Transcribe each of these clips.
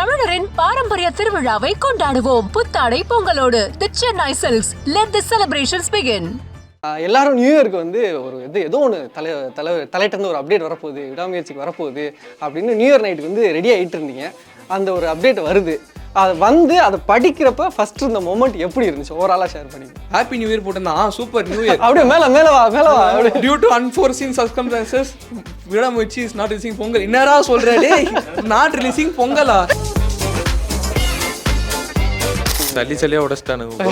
தமிழரின் பாரம்பரிய திருவிழாவை கொண்டாடுவோம் புத்தாடை பொங்கலோடு. The Chennai silks. Let the celebrations begin. எல்லாரும் நியூ இயருக்கு வந்து ஒரு ஏதோ ஒன்று தலையிட்டு ஒரு அப்டேட் வரப்போகுது, விடாமுயற்சிக்கு வரப்போகுது அப்படின்னு நியூ இயர் நைட்டுக்கு வந்து ரெடி ஆகிட்டு இருந்தீங்க. அந்த ஒரு அப்டேட் வருது. அது வந்து அதை படிக்கிறப்ப ஃபர்ஸ்ட் இந்த மொமெண்ட் எப்படி இருந்துச்சு ஓவராலாக ஷேர் பண்ணி. ஹாப்பி நியூ இயர் போட்டேன்னா சூப்பர் நியூ இயர் அப்படியே மேலே வா டியூ டு அன்ஃபோர்சீன் சர்க்கம்ஸ்டான்சஸ் விடாமுயற்சி இஸ் நாட் ரிலீசிங் பொங்கல். என்னடா சொல்ற டேய், நாட் ரிலீசிங் பொங்கலா? சல்லியா உடச்சிட்டானுங்க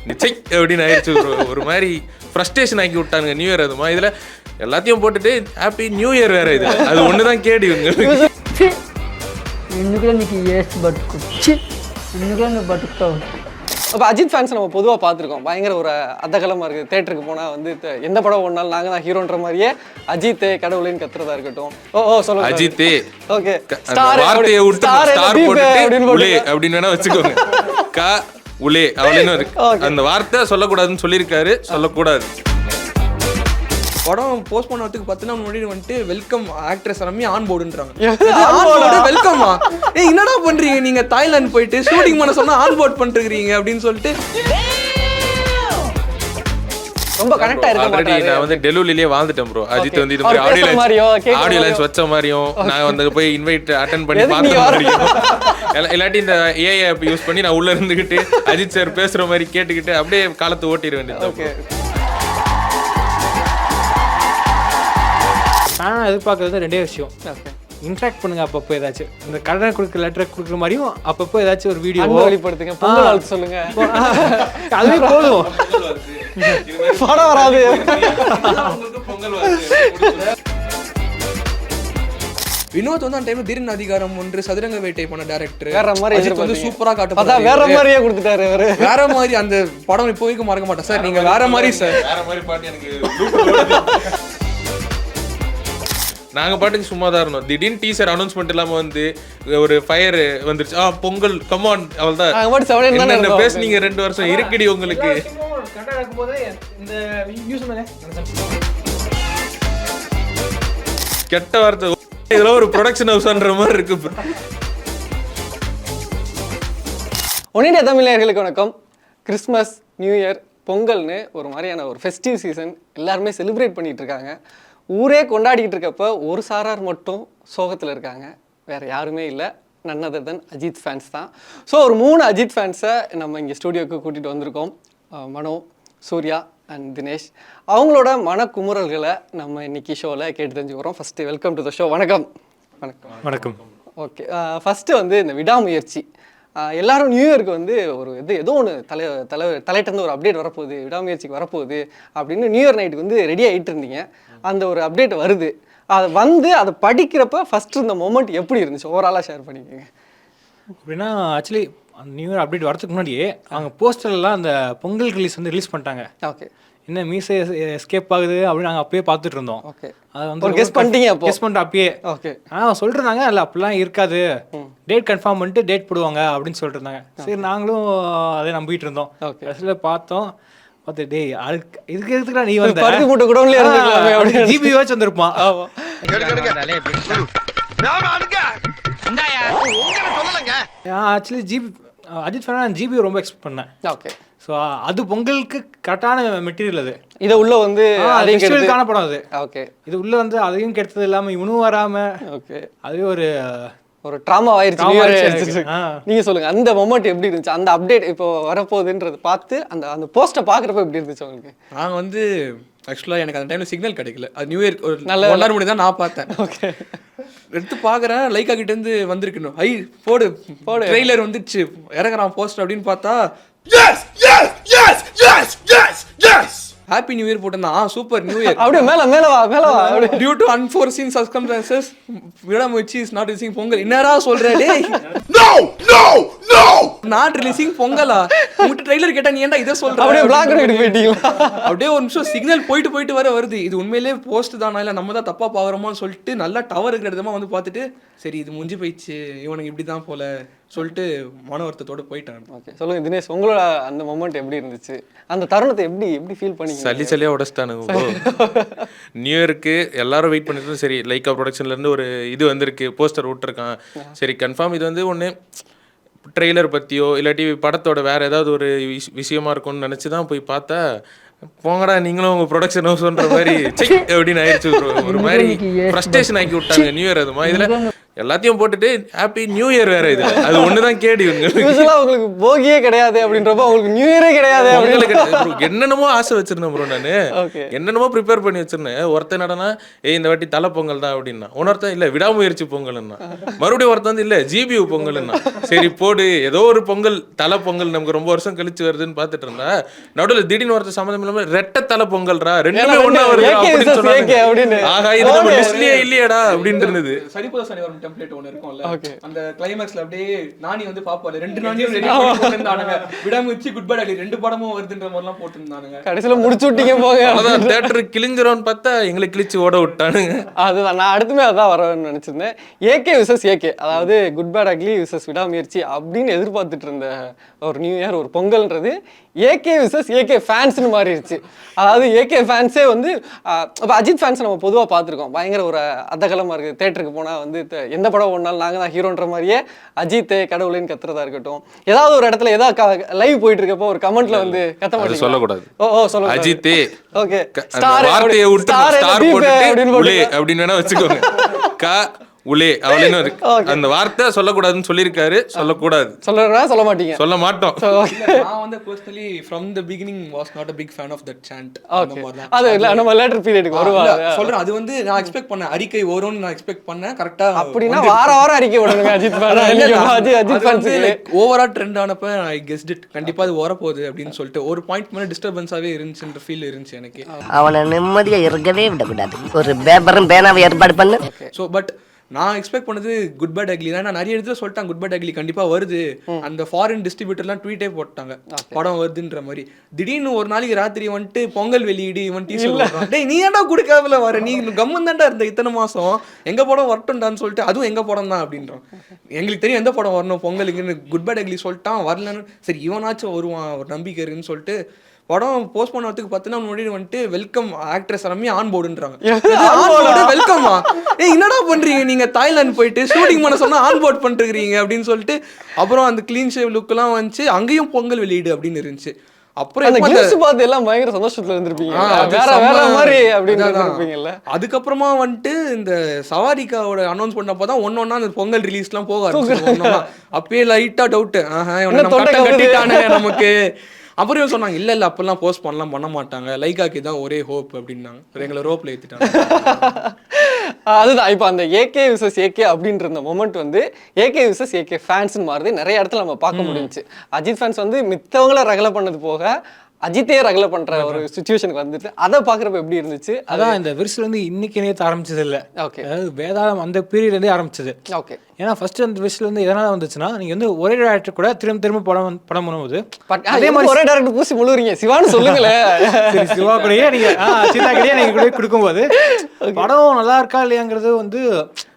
நிச்சய் அப்படின்னு ஆயிடுச்சு. ஒரு மாதிரி ஃப்ரஸ்ட்ரேஷன் ஆக்கி விட்டானுங்க நியூ இயர். அதுமா இதில் எல்லாத்தையும் போட்டுட்டு ஹாப்பி நியூ இயர் வேற. இது அது ஒன்று தான் கேடு இவங்க. இன்னும் இன்னைக்கு ஏஸ் பட்டுக்குச்சு, இன்னும் பட்டுக்கிட்டோம். அப்போ அஜித் ஃபேன்ஸ் நம்ம பொதுவாக பார்த்துருக்கோம், பயங்கர ஒரு அதகலமாக இருக்குது. தேட்டருக்கு போனால் வந்து எந்த படம் ஓடினாலும் நாங்கள் தான் ஹீரோன்ற மாதிரியே அஜித்தே கடவுளின்னு கத்துறதா இருக்கட்டும். சொல்லுங்க அஜித்தே. ஓகே, வார்த்தையை விட்டு ஸ்டார் போட்டுட்டு உலே அப்படின்னு வேணா வச்சுக்கோங்க. க உலே அப்படின்னு இருக்கு. அந்த வார்த்தை சொல்லக்கூடாதுன்னு சொல்லியிருக்காரு, சொல்லக்கூடாது. படம் போஸ்ட் பண்ணதுக்கு 10 நாள் முன்னாடி வந்துட்டு வெல்கம் ஆக்ட்ரஸ் ரம்யா ஆன் போர்டுன்றாங்க. வெல்கமா? ஏய் என்னடா பண்றீங்க நீங்க? தாய்லாந்து போயிட்டு ஷூட்டிங் பண்ண சொன்னா ஆன் போர்ட் பண்ணிருக்கீங்க அப்படின்னு சொல்லிட்டு ரொம்ப கனெக்ட் ஆயிருக்கு. ஆல்ரெடி நான் வந்து டெலிவரியிலே வாழ்ந்துட்டேன் ப்ரோ. அஜித் வந்து இது மாதிரி ஆடியோ லான்ச் வச்ச மாதிரியும் நான் வந்து போய் இன்வைட் அட்டென்ட் பண்ணி பார்த்த மாதிரியும் இல்லாட்டி இந்த ஏஐ ஆப் யூஸ் பண்ணி நான் உள்ள இருந்துகிட்டு அஜித் சார் பேசுற மாதிரி கேட்டுக்கிட்டு அப்படியே காலத்தை ஓட்டிட வேண்டியது. ஓகே, நான் எதிர்பார்க்கறது ரெண்டே விஷயம். இன்ட்ராக்ட் பண்ணுங்க அப்பப்போ, ஏதாச்சும் இந்த கடனை கொடுக்குற லெட்டரை கொடுக்குற மாதிரியும் அப்பப்போ ஏதாச்சும் ஒரு வீடியோ வெளிப்படுத்துங்க, பொங்கல் வாழ்த்து சொல்லுங்க. அதுவே போதும், படம் வராது. வினோத் வந்து அந்த டைம்ல தீரன் அதிகாரம் ஒன்று சதுரங்க வேட்டை பண்ண டைரக்டர் வேற மாதிரி வந்து சூப்பரா காட்டுறாரு. வேற மாதிரியே கொடுத்துட்டாரு அவரு. வேற மாதிரி அந்த படம் இப்போதைக்கு மறக்க மாட்டேன் சார். நீங்க வேற மாதிரி சார், வேற மாதிரி பாட்டு எனக்கு நாங்கள் பாட்டுக்கு சும்மா தான் இருந்தோம். திடீர்னு டீசர் அனௌன்ஸ்மெண்ட் இல்லாமல் வந்து ஒரு ஃபயர் வந்துருச்சு. கமான் அவள் தான் பேசுனீங்க 2 வருஷம் இருக்குடி உங்களுக்கு. கெட்ட வார்த்தை இதெல்லாம் ஒரு ப்ரொடக்ஷன் ஹவுஸ்ன்ற மாதிரி இருக்கு. ஒன்னிந்தியா தமிழர்களுக்கு வணக்கம். கிறிஸ்மஸ், நியூ இயர், பொங்கல்னு ஒரு மாதிரியான ஒரு ஃபெஸ்டிவ் சீசன் எல்லாருமே செலிப்ரேட் பண்ணிட்டு இருக்காங்க. ஊரே கொண்டாடிக்கிட்டு இருக்கப்போ ஒரு சாரார் மட்டும் சோகத்தில் இருக்காங்க. வேறு யாருமே இல்லை, நன் அதர் தென் அஜித் ஃபேன்ஸ் தான். ஸோ ஒரு 3 அஜித் ஃபேன்ஸை நம்ம இங்கே ஸ்டூடியோவுக்கு கூட்டிகிட்டு வந்திருக்கோம். மனோ, சூர்யா அண்ட் தினேஷ். அவங்களோட மனக்குமுறல்களை நம்ம இன்னைக்கு ஷோவில் கேட்டு தெரிஞ்சுக்கிறோம். First welcome to the show. வணக்கம். வணக்கம். வணக்கம். ஓகே, ஃபஸ்ட்டு வந்து இந்த விடாமுயற்சி. எல்லாரும் நியூ இயருக்கு வந்து ஒரு ஏதோ ஒன்று தலையிட்டு ஒரு அப்டேட் வரப்போகுது, விடாமுயற்சிக்கு வரப்போகுது அப்படின்னு நியூ இயர் நைட்டுக்கு வந்து ரெடி ஆகிட்டு இருந்தீங்க. அந்த ஒரு அப்டேட் வருது. அதை வந்து அதை படிக்கிறப்ப ஃபர்ஸ்ட் இந்த மொமெண்ட் எப்படி இருந்துச்சு ஓவராலாக ஷேர் பண்ணிக்கோங்க. அப்படின்னா ஆக்சுவலி அந்த நியூ இயர் அப்டேட் வரதுக்கு முன்னாடியே அவங்க போஸ்டர்லாம் அந்த பொங்கல் ரிலீஸ் பண்ணிட்டாங்க. ஓகே, என்ன மீசை எஸ்கேப் ஆகுது அப்படின்னு நாங்கள் அப்பயே பார்த்துட்டு இருந்தோம். ஓகே, அது வந்து கெஸ் பண்ணிட்டீங்க அப்போ? கெஸ் பண்ணிட்டு அப்பயே. ஓகே, சொல்லிருந்தாங்க இல்லை அப்படிலாம் இருக்காது, டேட் கன்ஃபார்ம் பண்ணிட்டு டேட் போடுவாங்க அப்படின்னு சொல்லிட்டு இருந்தாங்க. சரி நாங்களும் அதை நம்பிட்டு இருந்தோம். கடைசியில் பார்த்தோம், பார்த்து டேய் இதுக்கு எதுக்குடா நீ வந்து பருத்தி மூட்டை கூட ஜிபி வச்சு வந்திருப்பான். Actually GB Ajith fan GB ரொம்ப எக்ஸ்பெக்ட் பண்ணேன். ஓகே, ஸோ அது பொங்கலுக்கு கரெக்டான மெட்டீரியல். அது இதை உள்ள வந்து காண படம் அது. ஓகே, இது உள்ள வந்து அதையும் கெடுத்தது இல்லாமல் இவனும் வராம. ஓகே, அதுவே ஒரு ட்ராமா ஆயிடுச்சு. நீங்க சொல்லுங்க, அந்த மொமெண்ட் எப்படி இருந்துச்சு? அந்த அப்டேட் இப்போ வரப்போகுதுன்றது பார்த்து அந்த அந்த போஸ்ட்டை பார்க்குறப்ப எப்படி இருந்துச்சு உங்களுக்கு? நான் வந்து ஆக்சுவலாக எனக்கு அந்த டைமில் சிக்னல் கிடைக்கல. அது நியூ இயர் ஒரு 1 நாள் முன்னாடி தான் நான் பார்த்தேன். ஓகே, எடுத்து பார்க்குறேன், லைக்கா கிட்டேருந்து வந்திருக்கணும். போடு ட்ரெய்லர் வந்துடுச்சு, இறங்குறான் போஸ்டர் அப்படின்னு பார்த்தா ஹாப்பி நியூ இயர் போட்டேன்னா சூப்பர் நியூ இயர். அப்படியே மேலே வா டியூ டு அன்ஃபோர்சீன் சர்க்கம்ஸ்டான்சஸ் விடாமுயற்சி இஸ் நாட் ரிலீசிங் பொங்கல். என்னடா சொல்ற டேய்? நாட் ரிலீசிங் பொங்கலா உங்க ட்ரைலர் கேட்டா நீ ஏன்டா இதை சொல்ற அப்படியே பிளாக் பண்ணிட்டு போயிட்டீங்களா? அப்படியே ஒரு நிமிஷம் சிக்னல் போயிட்டு வர வருது. இது உண்மையிலேயே போஸ்ட் தானா இல்லை நம்ம தான் தப்பா பாக்குறோமோன்னு சொல்லிட்டு நல்லா டவர் இருக்கிற இடமா வந்து பார்த்துட்டு சரி இது முடிஞ்சு போயிடுச்சு இவனுக்கு இப்படிதான் போல சொல்லிட்டு மன வருத்தத்தோட போயிட்டான். ஓகே, சொல்லுங்க தினேஷ், உங்களோட அந்த மொமெண்ட் எப்படி இருந்துச்சு? அந்த தருணத்தை எப்படி ஃபீல் பண்ணீங்க? சளியா உடச்சிட்டானுங்க. நியூ இயருக்கு எல்லாரும் வெயிட் பண்ணிட்டு சரி லைக்கா ப்ரொடக்ஷன்ல இருந்து ஒரு இது வந்திருக்கு, போஸ்டர் விட்டுருக்கான், சரி கன்ஃபார்ம் இது வந்து ஒன்று ட்ரெய்லர் பற்றியோ இல்லாட்டி படத்தோட வேற ஏதாவது ஒரு விஷயமா இருக்கும்னு நினச்சி தான் போய் பார்த்தா போங்கடா நீங்களும் உங்க ப்ரொடக்ஷன் ஹவுஸ்ன்ற மாதிரி செக் அப்படின்னு ஆயிடுச்சு. ஒரு மாதிரி ஃப்ரஸ்ட்ரேஷன் ஆக்கி விட்டாங்க நியூ இயர். அதுமா இதுல எல்லாத்தையும் போட்டுட்டு ஹாப்பி நியூ இயர் வேற இது அது ஒண்ணுதான் கேடு. யூசுவலா உங்களுக்கு போகியே கிடையாது அப்படின்றப்ப உங்களுக்கு நியூ இயரே கிடையாது. என்னென்னமோ ஆசை வச்சிருந்தேன் ப்ரோ, நானு என்னென்னமோ ப்ரிப்பேர் பண்ணி வச்சிருந்தேன். ஒருத்தன் நடனா இந்த வாட்டி தலை பொங்கல் தான் அப்படின்னா, ஒன்னொருத்தன் இல்ல விடாமுயற்சி பொங்கல்னா, மறுபடியும் ஒருத்தன் வந்து இல்ல ஜிபியூ பொங்கல்னா. சரி போடு ஏதோ ஒரு பொங்கல் தலை பொங்கல் நமக்கு ரொம்ப வருஷம் கழிச்சு வருதுன்னு பாத்துட்டு இருந்தா நடுவில் திடீர்னு ஒருத்தர் சம்மந்தம் இல்லாம ரெட்ட தலை பொங்கல்ரா ரெண்டுமே ஒண்ணா வருது அப்படின்னு சொன்னாங்க. ஆகா இது நம்ம லிஸ்ட்லயே இல்லையடா அப்படின்னு இருந்தது. சரிபோத சனிவாரம் டெம்ப்ளேட் ஒன்னு இருக்கும்ல, அந்த கிளைமாக்ஸ்ல அப்படியே நானி வந்து பாப்பாரு ரெண்டு நானியும் ரெடி பண்ணிருந்தானுங்க. விடாமுயற்சி குட் பை டாடி ரெண்டு படமும் வருதுன்ற மாதிரி எல்லாம் போட்டுருந்தானுங்க. கடைசியில முடிச்சு விட்டீங்க போங்க. அதான் தியேட்டர் கிழிஞ்சிரோன்னு பார்த்தா எங்களை கிழிச்சு ஓட விட்டானுங்க. அதுதான் நான் அடுத்துமே அதான் வரணும்னு நினைச்சிருந்தேன். ஏகே விசஸ் ஏகே, அதாவது குட் பேட் அக்லி விசஸ் விடாமுயற்சி அப்படின்னு எதிர்பார்த்துட்டு இருந்த ஒரு நியூ இயர் ஒரு பொங்கல்ன்றது ஏகே விசஸ் ஏகே ஃபேன்ஸ்னு மாறிடுச்சு. அதாவது ஏகே ஃபேன்ஸே வந்து இப்போ அஜித் ஃபேன்ஸ் நம்ம பொதுவாக பார்த்துருக்கோம், பயங்கர ஒரு அதகலமாக இருக்குது. தேட்டருக்கு போனால் வந்து எந்த படம் ஓடினாலும் நாங்கள் தான் ஹீரோன்ற மாதிரியே அஜித்தே கடவுளேன்னு கத்துறதா இருக்கட்டும், ஏதாவது ஒரு இடத்துல ஏதாவது லைவ் போயிட்டு இருக்கப்போ ஒரு கமெண்ட்ல வந்து கத்த மாட்டீங்க, சொல்லக்கூடாது. சொல்லுங்க அஜித்தே ஓகே வார்த்தையை விட்டு ஸ்டார் போட்டுட்டு அப்படின்னு வேணா வச்சுக்கோங்க. உலே அவளேன்னு அந்த வார்த்தை சொல்லக்கூடாதுன்னு சொல்லியிருக்காரு. சொல்லக்கூடாது சொல்ல மாட்டீங்க, சொல்ல மாட்டோம். நான் வந்து personally from the beginning was not a big fan of that chant. அது இல்ல நம்ம லேட்டர் பீரியடுக்கு வருவாங்க சொல்றேன். அது வந்து நான் எக்ஸ்பெக்ட் பண்ணேன், அறிக்கை வரும்னு நான் எக்ஸ்பெக்ட் பண்ணேன். கரெக்ட்டா அப்படினா வாரம் அறிக்கை விடுங்க அஜித் ஃபேன். ஓவரா ட்ரெண்ட் ஆனப்ப ஐ கெஸ்ட் இட் கண்டிப்பா அது வர போகுது அப்படின்னு சொல்லிட்டு ஒரு பாயிண்ட் மேல டிஸ்டர்பன்ஸாவே இருந்துச்சுன்ற ஃபீல் இருந்துச்சு எனக்கு. அவனை நிம்மதியா இருக்கவே விடக்கூடாது, ஒரு பேப்பரும் பேனாவை ஏற்பாடு பண்ணு. ஸோ பட் நான் எக்ஸ்பெக்ட் பண்ணது குட் பேட் அக்லி தான். நான் நிறைய இடத்துல சொல்லிட்டேன் குட் பேட் அக்லி கண்டிப்பா வருது. அந்த ஃபாரின் டிஸ்ட்ரிபியூட்டர்லாம் ட்வீட்டே போட்டாங்க படம் வருதுன்ற மாதிரி. திடீர்னு ஒரு நாளைக்கு ராத்திரி வந்துட்டு பொங்கல் வெளியீடு இவன் டீசர் டேய் நீ ஏன்டா குடுக்காமல வர, நீ கம்மன் தான்டா இருந்த இத்தனை மாசம், எங்க படம் வரட்டும்டான்னு சொல்லிட்டு அதுவும் எங்க படம் தான் அப்படின்றான். எங்களுக்கு தெரியும் எந்த படம் வரணும் பொங்கலுக்குன்னு. குட் பேட் அக்லி சொல்லிட்டான் வரலன்னு, சரி இவனாச்சும் வருவான் ஒரு நம்பிக்கை இருக்குன்னு சொல்லிட்டு படம் போஸ்ட் பண்ணதுக்கு 10 நாள் முன்னாடி வந்துட்டு வெல்கம் ஆக்ட்ரஸ் ரம்யா ஆன் போர்டுன்றாங்க. வெல்கமா என்னடா பண்றீங்க நீங்க தாய்லாந்து போயிட்டு ஷூட்டிங் பண்ண சொன்னா ஆன் போர்ட் பண்ணிருக்கீங்க அப்படின்னு சொல்லிட்டு அப்புறம் அந்த கிளீன் ஷேவ் லுக் எல்லாம் வந்துச்சு. அங்கேயும் பொங்கல் வெளியீடு அப்படின்னு இருந்துச்சு. அப்புறம் அந்த கிளிப்ஸ் பார்த்து எல்லாம் பயங்கர சந்தோஷத்துல இருந்திருப்பீங்க, வேற மாதிரி அப்படின்னு இருந்திருப்பீங்கல்ல. அதுக்கப்புறமா வந்துட்டு இந்த சவாரிக்காவோட அனௌன்ஸ் பண்ணப்பதான் ஒன்னொன்னா அந்த பொங்கல் ரிலீஸ்லாம் போக ஆரம்பிச்சு. அப்பயே லைட்டா டவுட், கட்டிட்டானே நமக்கு. அப்புறம் சொன்னாங்க இல்ல இல்ல அப்பெல்லாம் போஸ்ட் பண்ண மாட்டாங்க, லைக்காக்கு தான் ஒரே ஹோப் அப்படின்னாங்க. எங்களை ரோப்ல ஏத்திட்டாங்க. அதுதான் இப்போ அந்த ஏகே விசஸ் ஏகே அப்படின்ற அந்த மொமெண்ட் வந்து ஏகே விசஸ் ஏகே ஃபேன்ஸ்னு மாறுது. நிறைய இடத்துல நம்ம பார்க்க முடிஞ்சுச்சு. அஜித் ஃபேன்ஸ் வந்து மித்தவங்கள ரகலை பண்ணது போக அஜித்தே ரகலை பண்ற ஒரு சிச்சுவேஷனுக்கு வந்துட்டு அதை பாக்குறப்ப எப்படி இருந்துச்சு? அதான் இந்த விரிசல் வந்து இன்னைக்கு நேற்று ஆரம்பிச்சது இல்லை. ஓகே, அதாவது வேதாளம் அந்த பீரியட்லேருந்தே ஆரம்பிச்சது. ஓகே, ஏன்னா ஃபர்ஸ்ட் அந்த விரிசல் வந்து எதனால வந்துச்சுன்னா, நீங்க வந்து ஒரே டேரக்டர் கூட திரும்ப படம் பண்ணும்போது அதே மாதிரி ஒரே டேரக்டர் பூசி முழுறீங்க சிவான்னு சொல்லுங்களேன். சரி சிவா கூடயே நீங்க சீதா கூடயே நீங்க கூட கொடுக்கும்போது படம் நல்லா இருக்கா இல்லையாங்கிறது வந்து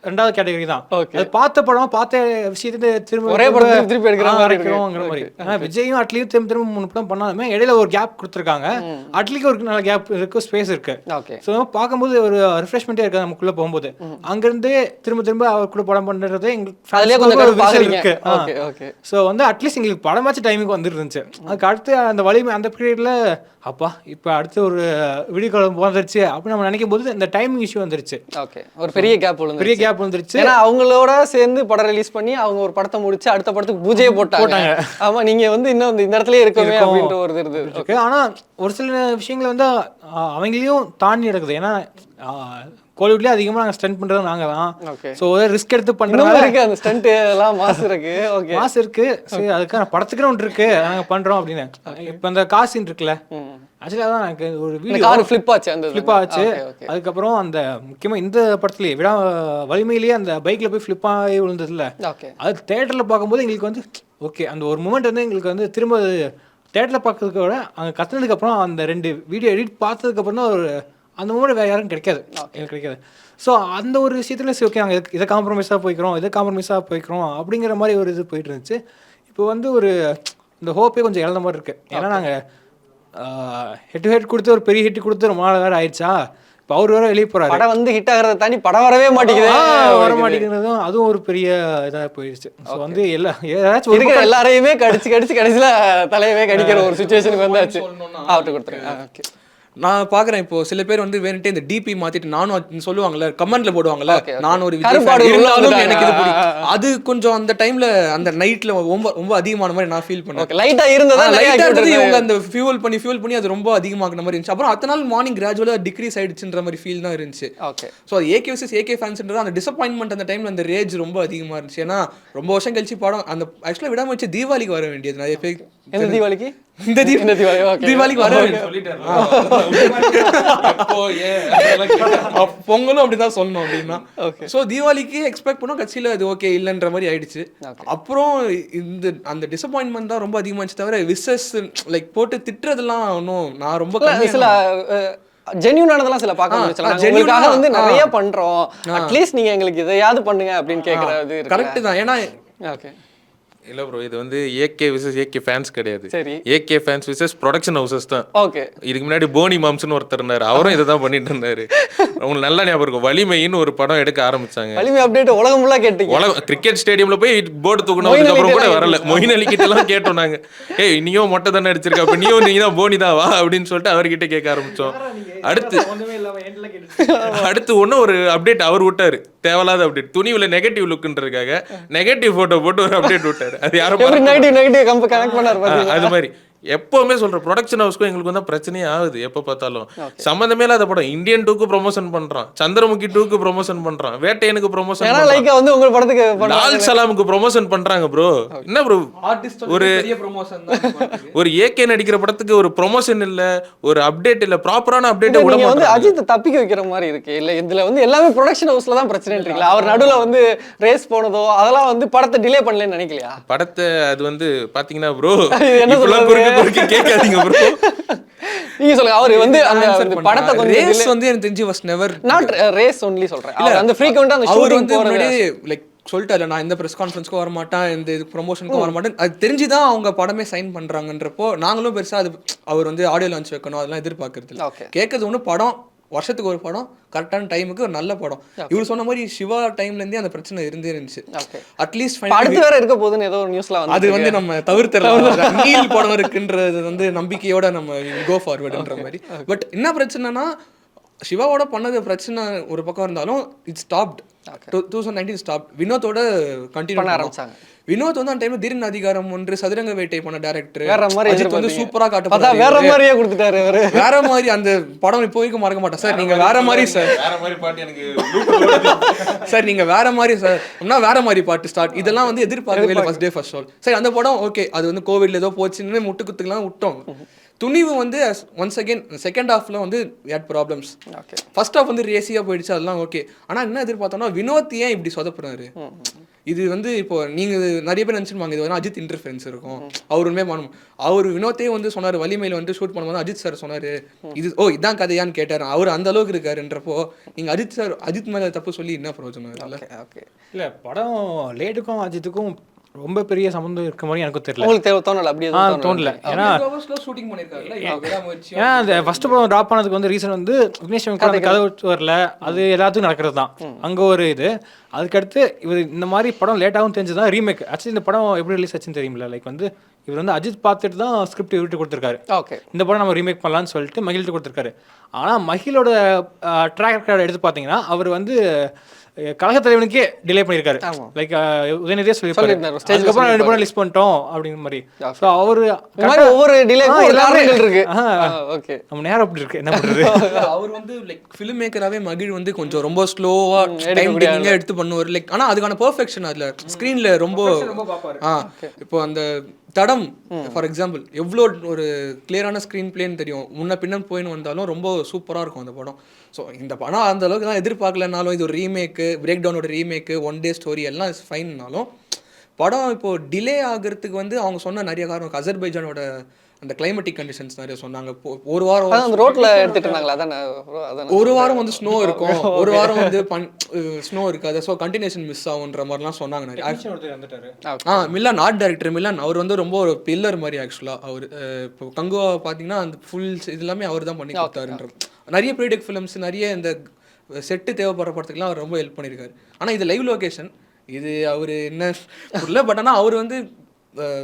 ரெண்டாவது கேட்டகரி தான். அது பார்த்த படம் பார்த்த விஷயத்தை திரும்ப ஒரே படம் திருப்பி எடுக்கிறோங்கிற மாதிரி. ஆனா விஜயும் அட்லியும் திரும்ப 3 படம் பண்ணாலுமே இடையில ஒரு கேப் கொடுத்துருக்காங்க. அட்லிக்கு ஒரு நல்ல கேப் இருக்கு, ஸ்பேஸ் இருக்கு. ஸோ பார்க்கும்போது ஒரு ரிஃப்ரெஷ்மெண்ட்டே இருக்காது நமக்குள்ள போகும்போது. அங்கிருந்து திரும்ப அவர் கூட படம் பண்றது எங்களுக்கு. ஸோ வந்து அட்லீஸ்ட் எங்களுக்கு படமாச்சு டைமுக்கு வந்துட்டு இருந்துச்சு. அதுக்கு அடுத்து அந்த வலிமை அந்த பீரியட்ல அப்பா இப்போ அடுத்து ஒரு வீடியோ கால் வந்துருச்சு அப்படின்னு நம்ம நினைக்கும் போது இந்த டைமிங் இஷ்யூ வந்துருச்சு. ஓகே, ஒரு பெரிய கேப் வந்துருச்சு. ஏன்னா அவங்களோட சேர்ந்து படம் ரிலீஸ் பண்ணி அவங்க ஒரு படத்தை முடிச்சு அடுத்த படத்துக்கு பூஜையை போட்டாங்க. ஆமா, நீங்க வந்து இன்னும் இந்த இடத்துல இருக்கவே அப்படின்ற ஒரு இது இருக்கு. ஆனா ஒரு சில விஷயங்களை வந்து அவங்களையும் தாண்டி நடக்குது. ஏன்னா கோலிவுட்லயே அதிகமா நாங்க ஸ்டண்ட் பண்றது நாங்க தான். சோ ரிஸ்க் எடுத்து பண்றோம் இருக்கு, அந்த ஸ்டண்ட் எல்லாம் மாஸ் இருக்கு. ஓகே, மாஸ் இருக்கு. சரி, அதுக்கான படத்துக்கு ஒன்று இருக்கு நாங்க பண்றோம் அப்படின்னு. இப்ப அந்த காசின் இருக்குல்ல, ஆக்சுவலி அதான் எனக்கு ஒரு வீடியோ கார் ஃபிளிப் ஆச்சு. அதுக்கப்புறம் அந்த முக்கியமா இந்த படத்துலயே வலிமையிலேயே அந்த பைக்ல போய் ஃபிளிப் ஆகி விழுந்ததுல, அது தியேட்டர்ல பார்க்கும்போது எங்களுக்கு வந்து ஓகே அந்த ஒரு மூமெண்ட் வந்து எங்களுக்கு வந்து திரும்ப தேட்டரில் பார்க்கறதுக்கு விட அங்கே கற்றுனதுக்கப்புறம் அந்த 2 வீடியோ எடிட் பார்த்ததுக்கப்புறம் தான் ஒரு அந்த மூமெண்ட் வேறு யாரும் கிடைக்காது, எனக்கு கிடைக்காது. ஸோ அந்த ஒரு விஷயத்துல சரி ஓகே நாங்கள் இதை காம்ப்ரமைஸாக போய்க்கிறோம் அப்படிங்கிற மாதிரி ஒரு இது போயிட்டு இருந்துச்சு. இப்போ வந்து ஒரு இந்த ஹோப்பே கொஞ்சம் இழந்த மாதிரி இருக்குது. ஏன்னா நாங்கள் ஹெட் கொடுத்து ஒரு பெரிய ஹிட் கொடுத்து ரொம்ப நாள் வேறு ஆயிடுச்சா, இப்போ அவர் வேற வெளியே போகிறாரு. படம் வந்து ஹிட் ஆகிறத தாண்டி படம் வரவே மாட்டேங்குது, வர மாட்டேங்கிறதும் அதுவும் ஒரு பெரிய இதாக போயிடுச்சு. ஸோ வந்து ஏதாச்சும் இருக்கிற எல்லாரையுமே கடிச்சு கடைசியில் தலையவே கடிக்கிற ஒரு சுச்சுவேஷனுக்கு வந்தாச்சு. அவர்கிட்ட கொடுத்துருங்க. ஓகே நான் பார்க்குறேன் இப்போ சில பேர் வந்து வேணுட்டே இந்த டிபி மாத்திட்டு நானும் சொல்லுவாங்கல்ல, கமெண்ட்ல போடுவாங்கல்ல, நான் ஒரு எனக்கு இது பிடிக்கும். அது கொஞ்சம் அந்த டைம்ல அந்த நைட்ல ரொம்ப அதிகமான மாதிரி நான் ஃபீல் பண்ணேன். லைட்டா இருந்தது இவங்க அந்த ஃபியூல் பண்ணி அது ரொம்ப அதிகமாகிற மாதிரி இருந்துச்சு. அப்புறம் அத்தனை நாள் மார்னிங் கிராஜுவலா டிக்ரீஸ் ஆயிடுச்சுன்ற மாதிரி ஃபீல் தான் இருந்துச்சு. ஸோ ஏகே vs ஏகே ஃபேன்ஸ்ன்றது அந்த டிசப்பாயின்மெண்ட் அந்த டைம்ல அந்த ரேஜ் ரொம்ப அதிகமா இருந்துச்சு. ஏன்னா ரொம்ப வருஷம் கழிச்சு படம் அந்த ஆக்சுவலா விடாம வச்சு தீபாவளிக்கு வர வேண்டியது. நிறைய பேர் தீபாவளிக்கு இந்த தீபாவளிக்கு வர பொங்கலும் அப்படிதான் சொல்லணும் அப்படின்னா. சோ தீபாவளிக்கு எக்ஸ்பெக்ட் பண்ணோம், கட்சியில அது ஓகே இல்லன்ற மாதிரி ஆயிடுச்சு. அப்புறம் இந்த அந்த டிசப்பாயின்மெண்ட் தான் ரொம்ப அதிகமாச்சு தவிர விசஸ் லைக் போட்டு திட்டுறதெல்லாம் ஒன்றும் நான் ரொம்ப சில ஜென்யூனானதெல்லாம் சில பார்க்க முடியல. ஜென்யூனாக வந்து நிறைய பண்றோம், அட்லீஸ்ட் நீங்க எங்களுக்கு இதையாவது பண்ணுங்க அப்படின்னு கேட்கறது கரெக்ட் தான். ஏன்னா ஓகே இல்ல ப்ரோ, இது வந்து ஏகே விசஸ் ஏகே ஃபேன்ஸ் கிடையாது, சரி AK fans versus production houses தான். ஓகே இதுக்கு முன்னாடி போனி மாம்ஸ்னு ஒருத்தர் இருந்தாரு, அவரும் இதை தான் பண்ணிட்டு இருந்தாரு. உங்களுக்கு நல்லா ஞாபகம் இருக்கும், வலிமைன்னு ஒரு படம் எடுக்க ஆரம்பிச்சாங்க. வலிமை அப்டேட் உலகம் ஃபுல்லா கேட்டீங்க. கிரிக்கெட் ஸ்டேடியம்ல போய் போர்டு தூக்கணும், அதுக்கப்புறம் கூட வரல. மொயின் அலி கிட்ட எல்லாம் கேட்டோம் நாங்க, ஏய் நீயும் மொட்டை தானே அடிச்சிருக்க, அப்ப நீ தான் போனி தான் வா அப்படின்னு சொல்லிட்டு அவர்கிட்ட கேட்க ஆரம்பிச்சோம். அடுத்து ஒன்னும் ஒரு அப்டேட் அவர் விட்டாரு, தேவையில்லாத அப்டேட். துணிவுல நெகட்டிவ் லுக்ன்றதுக்காக நெகட்டிவ் போட்டோ போட்டு ஒரு அப்டேட் விட்டாரு. அது யாரும் அது மாதிரி எப்பவுமே சொல்ற ப்ரொடக்ஷன் ஹவுஸ்க்கும் எங்களுக்கு வந்து பிரச்சனையே ஆகுது. எப்ப பார்த்தாலும் சம்பந்தமே இல்லாத படம். இந்தியன் 2க்கு ப்ரொமோஷன் பண்றான், சந்திரமுகி 2க்கு ப்ரொமோஷன் பண்றான், வேட்டையனுக்கு ப்ரொமோஷன் பண்றான், உங்க படத்துக்கு லால் சலாமுக்கு ப்ரொமோஷன் பண்றாங்க ப்ரோ. என்ன ப்ரோ ஒரு ஏகே நடிக்கிற படத்துக்கு ஒரு ப்ரொமோஷன் இல்ல, ஒரு அப்டேட் இல்ல, ப்ராப்பரான அப்டேட் கூட வந்து அஜித் தப்பிக்க வைக்கிற மாதிரி இருக்கு. இல்ல இதுல வந்து எல்லாமே ப்ரொடக்ஷன் ஹவுஸ்ல தான் பிரச்சனை இருக்குல்ல. அவர் நடுவுல வந்து ரேஸ் போனதோ அதெல்லாம் வந்து படத்தை டிலே பண்ணலன்னு நினைக்கலையா? படத்தை அது வந்து பாத்தீங்கன்னா ப்ரோ என்ன கேட்காதீங்க ப்ரோ, நீங்க சொல்லுங்க. அவர் வந்து அந்த படத்தை கொஞ்சம் ரேஸ் வந்து எனக்கு தெரிஞ்சு was never not race only சொல்றேன். அந்த ஃப்ரீக்வென்ட்டா அந்த ஷூட்டிங் போறது லைக் சொல்லிட்டாரு, நான் இந்த ப்ரெஸ் கான்ஃபரன்ஸ்க்கும் வர மாட்டேன், இந்த இது ப்ரொமோஷனுக்கும் வர மாட்டேன். அது தெரிஞ்சுதான் அவங்க படமே சைன் பண்றாங்கன்றப்போ நாங்களும் பெருசா அது அவர் வந்து ஆடியோ லான்ச் வைக்கணும் அதெல்லாம் எதிர்பார்க்கறது இல்லை. கேட்கறது ஒன்று படம் வருஷத்துக்கு ஒரு படம், கரெக்டான டைமுக்கு ஒரு நல்ல படம். இவர் சொன்ன மாதிரி சிவா டைம்ல இருந்தே அந்த பிரச்சனை இருந்தே இருந்துச்சு. அட்லீஸ்ட் அடுத்து வேற இருக்க போகுதுன்னு ஏதோ ஒரு நியூஸ்ல வந்து அது வந்து நம்ம தவிர்த்தரலாம். நீல் படம் இருக்குன்றது வந்து நம்பிக்கையோட நம்ம கோ ஃபார்வர்டுன்ற மாதிரி. பட் என்ன பிரச்சனைனா சிவாவோட பண்ணது பிரச்சனை ஒரு பக்கம் இருந்தாலும் இட்ஸ் ஸ்டாப்ட். 2019 ஸ்டாப். வினோத்தோட கண்டினியூ பண்ண ஆரம்பிச்சாங்க. வினோத் வந்து அந்த டைம்ல தீரன் அதிகாரம் 1 சதுரங்க வேட்டை பண்ண டைரக்டர் அஜித் வந்து சூப்பரா காட்டுறாரு. வேற மாதிரியே கொடுத்துட்டாரு அவரு. வேற மாதிரி அந்த படம் இப்போதைக்கு மறக்க மாட்டேன் சார். நீங்க வேற மாதிரி சார், வேற மாதிரி பாட்டு எனக்கு சார் நீங்க வேற மாதிரி சார் அப்படின்னா வேற மாதிரி பாட்டு ஸ்டார்ட். இதெல்லாம் வந்து எதிர்பார்க்கவே இல்லை ஃபர்ஸ்ட் டே ஃபர்ஸ்ட் ஷோ. சரி அந்த படம் ஓகே, அது வந்து கோவிட்ல ஏதோ போச்சுன்னு முட்டுக்குத்துக்கெல்லாம் விட்டோம். துணிவு வந்து ஒன்ஸ் அகேன் செகண்ட் ஹாஃப்ல வந்து ஹேட் ப்ராப்ளம்ஸ். ஃபர்ஸ்ட் ஹாஃப் வந்து ரேசியா போயிடுச்சு, அதெல்லாம் ஓகே. ஆனா என்ன எதிர்பார்த்தோம்னா வினோத் ஏன் இப்படி சொதப்புறாரு? இது வந்து இப்போ நீங்க நிறைய பேர் நினைச்சிருப்பாங்க இது வந்து அஜித் இன்டர்ஃபரன்ஸ் இருக்கும், அவர் உண்மையே பண்ணணும். அவர் வினோத்தே வந்து சொன்னார், வலிமையில வந்து ஷூட் பண்ணும்போது அஜித் சார் சொன்னாரு இது இதான் கதையான்னு கேட்டாரு. அவர் அந்த அளவுக்கு இருக்காருன்றப்போ நீங்க அஜித் மேல தப்பு சொல்லி என்ன பிரயோஜனம்? இல்ல படம் லேட்டுக்கும் அஜித்துக்கும் ரொம்ப பெரிய சம்பந்தம் இருக்க மாதிரி எனக்கு தெரியல. உங்களுக்கு தோணல? அப்படியே தோணல. ஏன்னா ஷூட்டிங் பண்ணிருக்காருல்ல. ஏன்னா அந்த ஃபர்ஸ்ட் படம் டிராப் பண்ணதுக்கு வந்து ரீசன் வந்து விக்னேஷ் அந்த கதை வரல, அது எல்லாத்துக்கும் நடக்கிறது தான் அங்கே ஒரு இது. அதுக்கடுத்து இவர் இந்த மாதிரி படம் லேட்டாகவும் தெரிஞ்சுதான் ரீமேக். ஆக்சுவலி இந்த படம் எப்படி ரிலீஸ் ஆச்சுன்னு தெரியுமில்ல. லைக் வந்து இவர் வந்து அஜித் பார்த்துட்டு தான் ஸ்கிரிப்ட் இவர்கிட்ட கொடுத்துருக்காரு. இந்த படம் நம்ம ரீமேக் பண்ணலான்னு சொல்லிட்டு மகிழ்கிட்ட கொடுத்துருக்காரு. ஆனால் மகிழோட ட்ராக் ரெக்கார்ட் எடுத்து பார்த்தீங்கன்னா அவர் வந்து கழக தலைவனுக்கே டிலே பண்ணியிருக்காரு. லைக் உதயநிதியே சொல்லியிருப்பாரு, அதுக்கப்புறம் 2 படம் லிஸ்ட் பண்ணிட்டோம் அப்படிங்கிற மாதிரி. ஸோ அவரு ஒவ்வொரு டிலேக்கும் இருக்கு. நம்ம நேரம் அப்படி இருக்கு, என்ன பண்றது? அவர் வந்து லைக் ஃபிலிம் மேக்கராகவே மகிழ் வந்து கொஞ்சம் ரொம்ப ஸ்லோவா டைம் டேக்கிங்கா எடுத்து பண்ணுவார். லைக் ஆனால் அதுக்கான பெர்ஃபெக்ஷன் அதில் ஸ்க்ரீனில் ரொம்ப இப்போ அந்த தடம் ஃபார் எக்ஸாம்பிள் எவ்வளோ ஒரு கிளியரான ஸ்க்ரீன் பிளேன்னு தெரியும். முன்ன பின்ன போயின்னு வந்தாலும் ரொம்ப சூப்பராக இருக்கும் அந்த படம். ஸோ இந்த படம் அந்த அளவுக்கு தான் எதிர்பார்க்கலனாலும் இது ஒரு ரீமேக்கு, பிரேக் டவுனோட ரீமேக்கு, 1 டே ஸ்டோரி எல்லாம் ஃபைன்னாலும் படம் இப்போ டிலே ஆகிறதுக்கு வந்து அவங்க சொன்ன நிறைய காரணம். அசர்பைஜானோட அந்த கிளைமேட்டிக் கண்டிஷன்ஸ் நிறைய சொன்னாங்க. ஒரு வாரம் அந்த ரோட்ல எடுத்துட்டு இருந்தாங்களா? அதான் ஒரு வாரம் வந்து ஸ்னோ இருக்கும், ஒரு வாரம் வந்து ஸ்னோ இருக்காது, ஸோ கண்டினியூஷன் மிஸ் ஆகுன்ற மாதிரிலாம் சொன்னாங்க நிறைய. மில்லான் ஆர்ட் டைரக்டர் மில்லான் அவர் வந்து ரொம்ப ஒரு பில்லர் மாதிரி ஆக்சுவலாக. அவர் இப்போ கங்குவா பார்த்தீங்கன்னா அந்த ஃபுல் இது எல்லாமே அவர் தான் பண்ணி கொடுத்தாருன்ற. நிறைய ப்ரீடெக் ஃபிலிம்ஸ் நிறைய இந்த செட்டு தேவைப்படுற படத்துக்குலாம் அவர் ரொம்ப ஹெல்ப் பண்ணியிருக்காரு. ஆனால் இது லைவ் லொகேஷன், இது அவர் என்ன இல்லை, பட் ஆனால் அவர் வந்து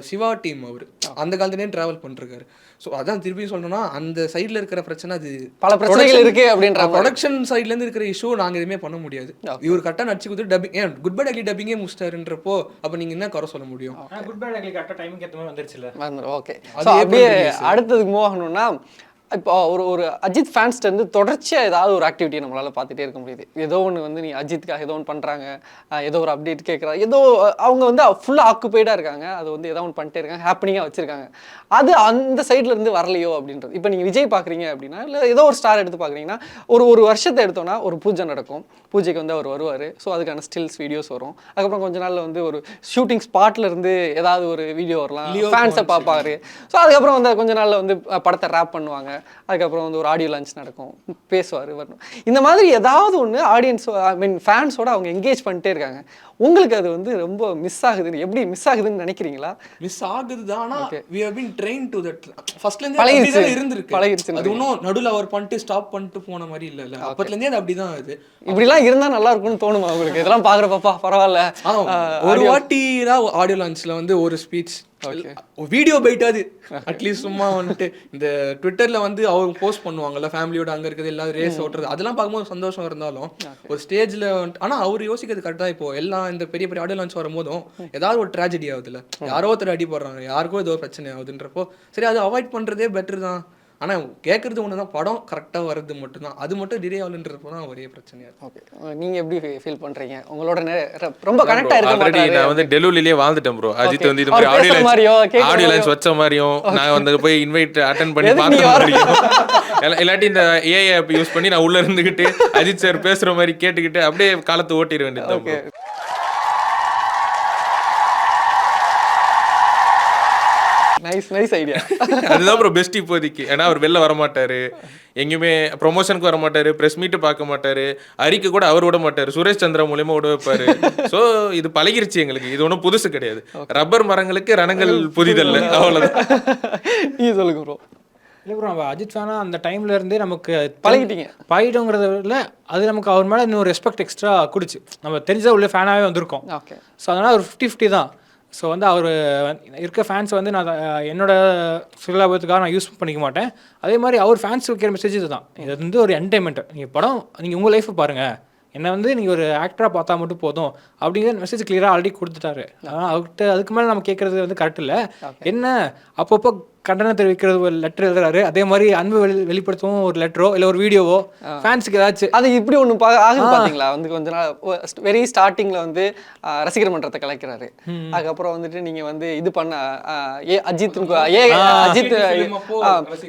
சிவா டீம் அவர் அந்த காலத்துலேயே ட்ராவல் பண்ணிருக்காரு. ஸோ அதான் திருப்பி சொல்லணும்னா அந்த சைடில் இருக்கிற பிரச்சனை, அது பல பிரச்சனைகள் இருக்கு அப்படின்ற ப்ரொடக்ஷன் சைட்லேருந்து இருக்கிற இஷ்யூ நாங்கள் எதுவுமே பண்ண முடியாது. இவர் கரெக்டாக நடிச்சு கொடுத்து டப்பிங் குட் பை அக்லி டப்பிங்கே முடிச்சிட்டாருன்றப்போ அப்போ நீங்கள் என்ன குறை சொல்ல முடியும்? குட் பை அக்லி கரெக்டாக டைமுக்கு ஏற்ற மாதிரி வந்துருச்சுல்ல. ஓகே, அப்படியே அடுத்ததுக்கு மூவ் ஆகணும்னா இப்போ ஒரு அஜித் ஃபேன்ஸ்ட்டு வந்து தொடர்ச்சியாக ஏதாவது ஒரு ஆக்டிவிட்டி நம்மளால் பார்த்துட்டே இருக்க முடியுது. ஏதோ ஒன்று வந்து நீ அஜித்துக்காக ஏதோ ஒன்று பண்ணுறாங்க, ஏதோ ஒரு அப்டேட் கேட்குறாங்க, ஏதோ அவங்க வந்து ஃபுல்லாக ஆக்குப்பைடாக இருக்காங்க, அது வந்து ஏதோ ஒன்று பண்ணிட்டே இருக்காங்க, ஹாப்பனிங்காக வச்சுருக்காங்க. அது அந்த சைட்லேருந்து வரலையோ அப்படின்றது. இப்போ நீங்கள் விஜய் பார்க்குறீங்க அப்படின்னா, இல்லை ஏதோ ஒரு ஸ்டார் எடுத்து பார்க்குறீங்கன்னா, ஒரு வருஷத்தை எடுத்தோன்னா ஒரு பூஜை நடக்கும், பூஜைக்கு வந்து அவர் வருவார், ஸோ அதுக்கான ஸ்டில்ஸ் வீடியோஸ் வரும். அதுக்கப்புறம் கொஞ்ச நாளில் வந்து ஒரு ஷூட்டிங் ஸ்பாட்லேருந்து ஏதாவது ஒரு வீடியோ வரலாம், ஃபேன்ஸை பார்ப்பாரு. ஸோ அதுக்கப்புறம் வந்து கொஞ்ச நாளில் வந்து படத்தை ரேப் பண்ணுவாங்க, அதுக்கப்புறம் வந்து ஒரு ஆடியோ லான்ச் நடக்கும், பேசுவார், வரணும். இந்த மாதிரி ஏதாவது ஒன்று ஆடியன்ஸ் ஃபேன்ஸோட அவங்க என்கேஜ் பண்ணிட்டே இருக்காங்க. உங்களுக்கு அது வந்து ரொம்ப மிஸ் ஆகுதுன்னு, எப்படி மிஸ் ஆகுதுன்னு நினைக்கிறீங்களா? மிஸ் ஆகுது தான், ஆனால் we have been trained to that. ஃபர்ஸ்ட்லேருந்தே அப்படிதான் இருந்திருக்கு, பழகிருச்சு. அது இன்னும் நடுவில் அவர் பண்ணிட்டு ஸ்டாப் பண்ணிட்டு போன மாதிரி இல்லை, அப்பத்துலேருந்தே அது அப்படிதான். அது இப்படிலாம் இருந்தால் நல்லா இருக்கும்னு தோணுமா உங்களுக்கு? இதெல்லாம் பார்க்குறப்பா பரவாயில்ல. ஒரு வாட்டி தான் ஆடியோ லான்ச்சில் வந்து ஒரு ஸ்பீச் வீடியோ போயிட்டாது அட்லீஸ்ட் சும்மா வந்துட்டு இந்த ட்விட்டர்ல வந்து அவங்க போஸ்ட் பண்ணுவாங்கல்ல, ஃபேமிலியோட அங்கே இருக்கிறது எல்லாம் ரேஸ் ஓட்டுறது, அதெல்லாம் பார்க்கும்போது சந்தோஷம் இருந்தாலும் ஒரு ஸ்டேஜில் வந்துட்டு. ஆனால் அவர் யோசிக்கிறது கரெக்டாக. இப்போ எல்லாம் இந்த பெரிய பெரிய ஆடியோ லான்ச் வரும்போதும் ஏதாவது ஒரு ட்ராஜடி ஆகுதுல்ல, யாரோ ஒருத்தர் அடி போடுறாங்க, யாருக்கோ ஏதோ பிரச்சனை ஆகுதுன்றப்போ சரி அது அவாய்ட் பண்ணுறதே பெட்டர் தான். ஆனால் கேட்குறது ஒன்று தான், படம் கரெக்டாக வருது மட்டும்தான், அது மட்டும் டிலே ஆகலன்றப்போ தான் ஒரே பிரச்சனையாக இருக்கும். ஓகே, நீங்கள் எப்படி ஃபீல் பண்ணுறீங்க? உங்களோட ரொம்ப கனெக்டாக இருக்க. நான் வந்து டெலிவரியிலே வாழ்ந்துட்டேன் ப்ரோ. அஜித் வந்து இது மாதிரி ஆடியோ லான்ச் வச்ச மாதிரியும் நான் வந்து போய் இன்வைட் அட்டன் பண்ணி பார்த்த மாதிரியும், இல்லாட்டி இந்த ஏஐ ஆப் யூஸ் பண்ணி நான் உள்ளே இருந்துக்கிட்டு அஜித் சார் பேசுகிற மாதிரி கேட்டுக்கிட்டு அப்படியே காலத்தை ஓட்டிட வேண்டியது. Nice idea. அதுதான் ப்ரோ பெஸ்ட் இப்போதைக்கு. ஏன்னா அவர் வெளில வரமாட்டாரு, எங்கேயுமே ப்ரொமோஷனுக்கு வர மாட்டாரு, ப்ரெஸ் மீட்டு பார்க்க மாட்டாரு, அறிக்கை கூட அவர் விட மாட்டாரு, சுரேஷ் சந்திரா மூலியமா விட வைப்பாரு. ஸோ இது பழகிருச்சு எங்களுக்கு, இது ஒன்றும் புதுசு கிடையாது. ரப்பர் மரங்களுக்கு ரணங்கள் புதிதல்ல, அவ்வளோதான். நீ சொல்லுங்க ப்ரோ. இல்லை ப்ரோ, நம்ம அஜித் ஃபேனா அந்த டைம்ல இருந்தே நமக்கு பழகிட்டீங்க. பழகிட்டோங்கிறத விட அது நமக்கு அவர் மேலே இன்னும் ரெஸ்பெக்ட் எக்ஸ்ட்ரா கொடுச்சு. நம்ம தெரிஞ்ச உள்ள ஃபேனாகவே வந்திருக்கோம். ஓகே, ஸோ அதனால் ஒரு 50-50 தான். ஸோ வந்து அவர் இருக்க ஃபேன்ஸ் வந்து நான் என்னோட சுயலாபத்துக்காக நான் யூஸ் பண்ணிக்க மாட்டேன். அதே மாதிரி அவர் ஃபேன்ஸ் வைக்கிற மெசேஜ் இதுதான், இது வந்து ஒரு என்டர்டைன்மெண்ட். நீங்கள் படம் நீங்கள் உங்கள் லைஃப்பை பாருங்கள், என்னை வந்து நீங்கள் ஒரு ஆக்டராக பார்த்தா மட்டும் போதும் அப்படிங்கிற மெசேஜ் கிளியராக ஆல்ரெடி கொடுத்துட்டாரு. ஆனால் அவர்கிட்ட அதுக்கு மேலே நம்ம கேட்குறது வந்து கரெக்ட் இல்லை. என்ன அப்பப்போ கண்டனம் தெரிவிக்கிறது ஒரு லெட்டர் எழுதுறாரு, அதே மாதிரி அன்பு வெளிப்படுத்தவும் ஒரு லெட்டரோ இல்லை ஒரு வீடியோவோ ஃபேன்ஸுக்கு ஏதாச்சும். அது இப்படி ஒன்று ஆகுது பார்த்தீங்களா? வந்து கொஞ்ச நாள் வெரி ஸ்டார்டிங்கில் வந்து ரசிகர் மன்றத்தை கலைக்கிறாரு, அதுக்கப்புறம் வந்துட்டு நீங்கள் வந்து இது பண்ண அஜித்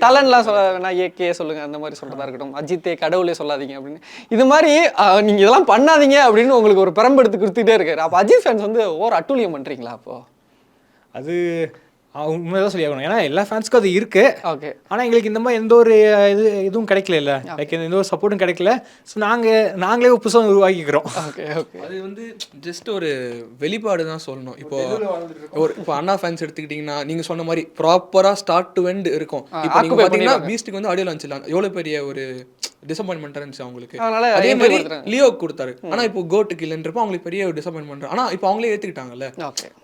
தலன்லாம் சொல்ல வேணா, ஏகே சொல்லுங்க, அந்த மாதிரி சொல்றதா இருக்கட்டும், அஜித்தே கடவுளே சொல்லாதீங்க அப்படின்னு, இது மாதிரி நீங்கள் இதெல்லாம் பண்ணாதீங்க அப்படின்னு உங்களுக்கு ஒரு பெரம்பெடுத்து கொடுத்துட்டே இருக்காரு. அப்போ அஜித் ஃபேன்ஸ் வந்து ஓர் அட்டூழியம் பண்ணுறீங்களா? அப்போ அது உண்மையாக சொல்லி ஆகணும், ஏன்னா எல்லா ஃபேன்ஸுக்கும் அது இருக்கு. ஓகே, ஆனால் எங்களுக்கு இந்த மாதிரி எந்த ஒரு இதுவும் கிடைக்கல, இல்லை லைக் எந்த ஒரு சப்போர்ட்டும் கிடைக்கல. ஸோ நாங்களே புதுசாக உருவாக்கிக்கிறோம். ஓகே ஓகே, அது வந்து ஜஸ்ட் ஒரு வெளிப்பாடு தான் சொல்லணும். இப்போ அண்ணா ஃபேன்ஸ் எடுத்துக்கிட்டிங்கன்னா நீங்கள் சொன்ன மாதிரி ப்ராப்பராக ஸ்டார்ட் டு எண்ட் இருக்கும். இப்போ நீங்கள் பார்த்தீங்கன்னா பீஸ்ட்டுக்கு வந்து ஆடியோ லான்ச் இல்லை, எவ்வளோ பெரிய ஒரு டிசப்பாயின்மெண்ட் இருந்துச்சு அவங்களுக்கு. அதே மாதிரி லியோ கொடுத்தாரு, ஆனா இப்போ கோட்டுக்கு இல்லைன்றப்போ அவங்களுக்கு பெரிய ஒரு டிசப்பாயின்மெண்ட். ஆனா இப்போ அவங்களே ஏத்துக்கிட்டாங்கல்ல,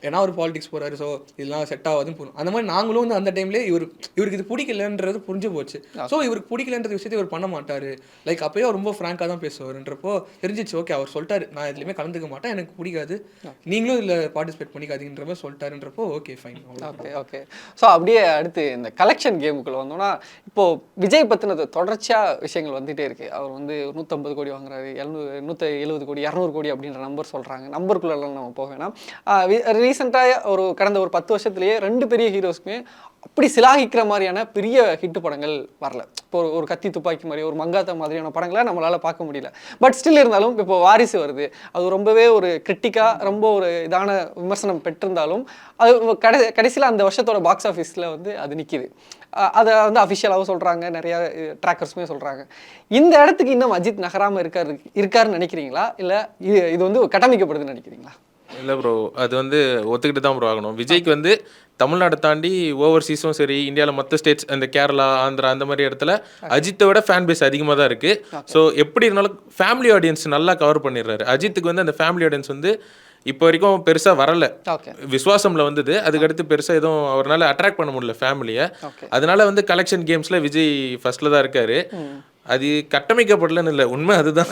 ஏன்னா ஒரு பாலிடிக்ஸ் போறாரு, ஸோ இதெல்லாம் செட் ஆகாதுன்னு போகணும். அந்த மாதிரி நாங்களும் வந்து அந்த டைம்லேயே இவருக்கு இது பிடிக்கலன்றது புரிஞ்சு போச்சு. ஸோ இவருக்கு பிடிக்கலன்றது விஷயத்தை இவர் பண்ண மாட்டாரு, லைக் அப்பயே ரொம்ப ஃப்ராங்காக தான் பேசுவாருன்றப்போ தெரிஞ்சிச்சு. ஓகே, அவர் சொல்லிட்டாரு நான் இதுலையுமே கலந்துக்க மாட்டேன், எனக்கு பிடிக்காது, நீங்களும் இதில் பார்ட்டிசிபேட் பண்ணிக்காதீங்கன்ற மாதிரி சொல்லிட்டாருன்றப்போ okay fine. Okay okay. So அப்படியே அடுத்து இந்த கலெக்ஷன் கேமுக்குள்ள வந்தோம்னா, இப்போ விஜய் பற்றினது தொடர்ச்சியாக விஷயங்கள் வந்துட்டே இருக்கு. அவர் வந்து 150 கோடி வாங்குறாரு, 170 கோடி, 200 கோடி அப்படின்ற நம்பர் சொல்றாங்க. நம்பருக்குள்ளெல்லாம் நம்ம போக வேணாம். ரீசெண்டாக கடந்த ஒரு 10 வருஷத்துலேயே 2 பெரிய ஹீரோஸ்க்குமே அப்படி சிலாகிக்கிற மாதிரியான பெரிய ஹிட் படங்கள் வரல. இப்போ ஒரு கத்தி துப்பாக்கி மாதிரி, ஒரு மங்காத்தா மாதிரியான படங்களை நம்மளால் பார்க்க முடியல. பட் ஸ்டில் இருந்தாலும் இப்போ வாரிசு வருது, அது ரொம்பவே ஒரு கிரிட்டிக்காக ரொம்ப ஒரு இதான விமர்சனம் பெற்றிருந்தாலும் அது கடைசியில் அந்த வருஷத்தோட பாக்ஸ் ஆஃபீஸில் வந்து அது நிற்கிது. அதை வந்து அஃபிஷியலாகவும் சொல்கிறாங்க, நிறையா ட்ராக்கர்ஸுமே சொல்கிறாங்க. இந்த இடத்துக்கு இன்னும் அஜித் நகராமல் இருக்காருன்னு நினைக்கிறீங்களா, இல்லை இது வந்து கட்டமைக்கப்படுதுன்னு நினைக்கிறீங்களா? இல்லை ப்ரோ, அது வந்து ஒத்துக்கிட்டு தான் ப்ரோ ஆகணும். விஜய்க்கு வந்து தமிழ்நாட்டை தாண்டி ஓவர்சீஸும் சரி, இந்தியாவில் மற்ற ஸ்டேட்ஸ் அந்த கேரளா, ஆந்திரா அந்த மாதிரி இடத்துல அஜித்தை விட ஃபேன் பேஸ் அதிகமாக தான் இருக்குது. ஸோ எப்படி இருந்தாலும் ஃபேமிலி ஆடியன்ஸ் நல்லா கவர் பண்ணிடுறாரு. அஜித்துக்கு வந்து அந்த ஃபேமிலி ஆடியன்ஸ் வந்து இப்போ வரைக்கும் பெருசாக வரல. விஸ்வாசம்ல வந்தது, அதுக்கடுத்து பெருசாக எதுவும் அவரால் அட்ராக்ட் பண்ண முடியல ஃபேமிலியை. அதனால வந்து கலெக்ஷன் கேம்ஸில் விஜய் ஃபர்ஸ்ட்ல தான் இருக்காரு. அது கட்டமைக்கப்படலன்னு இல்லை, உண்மை அதுதான்.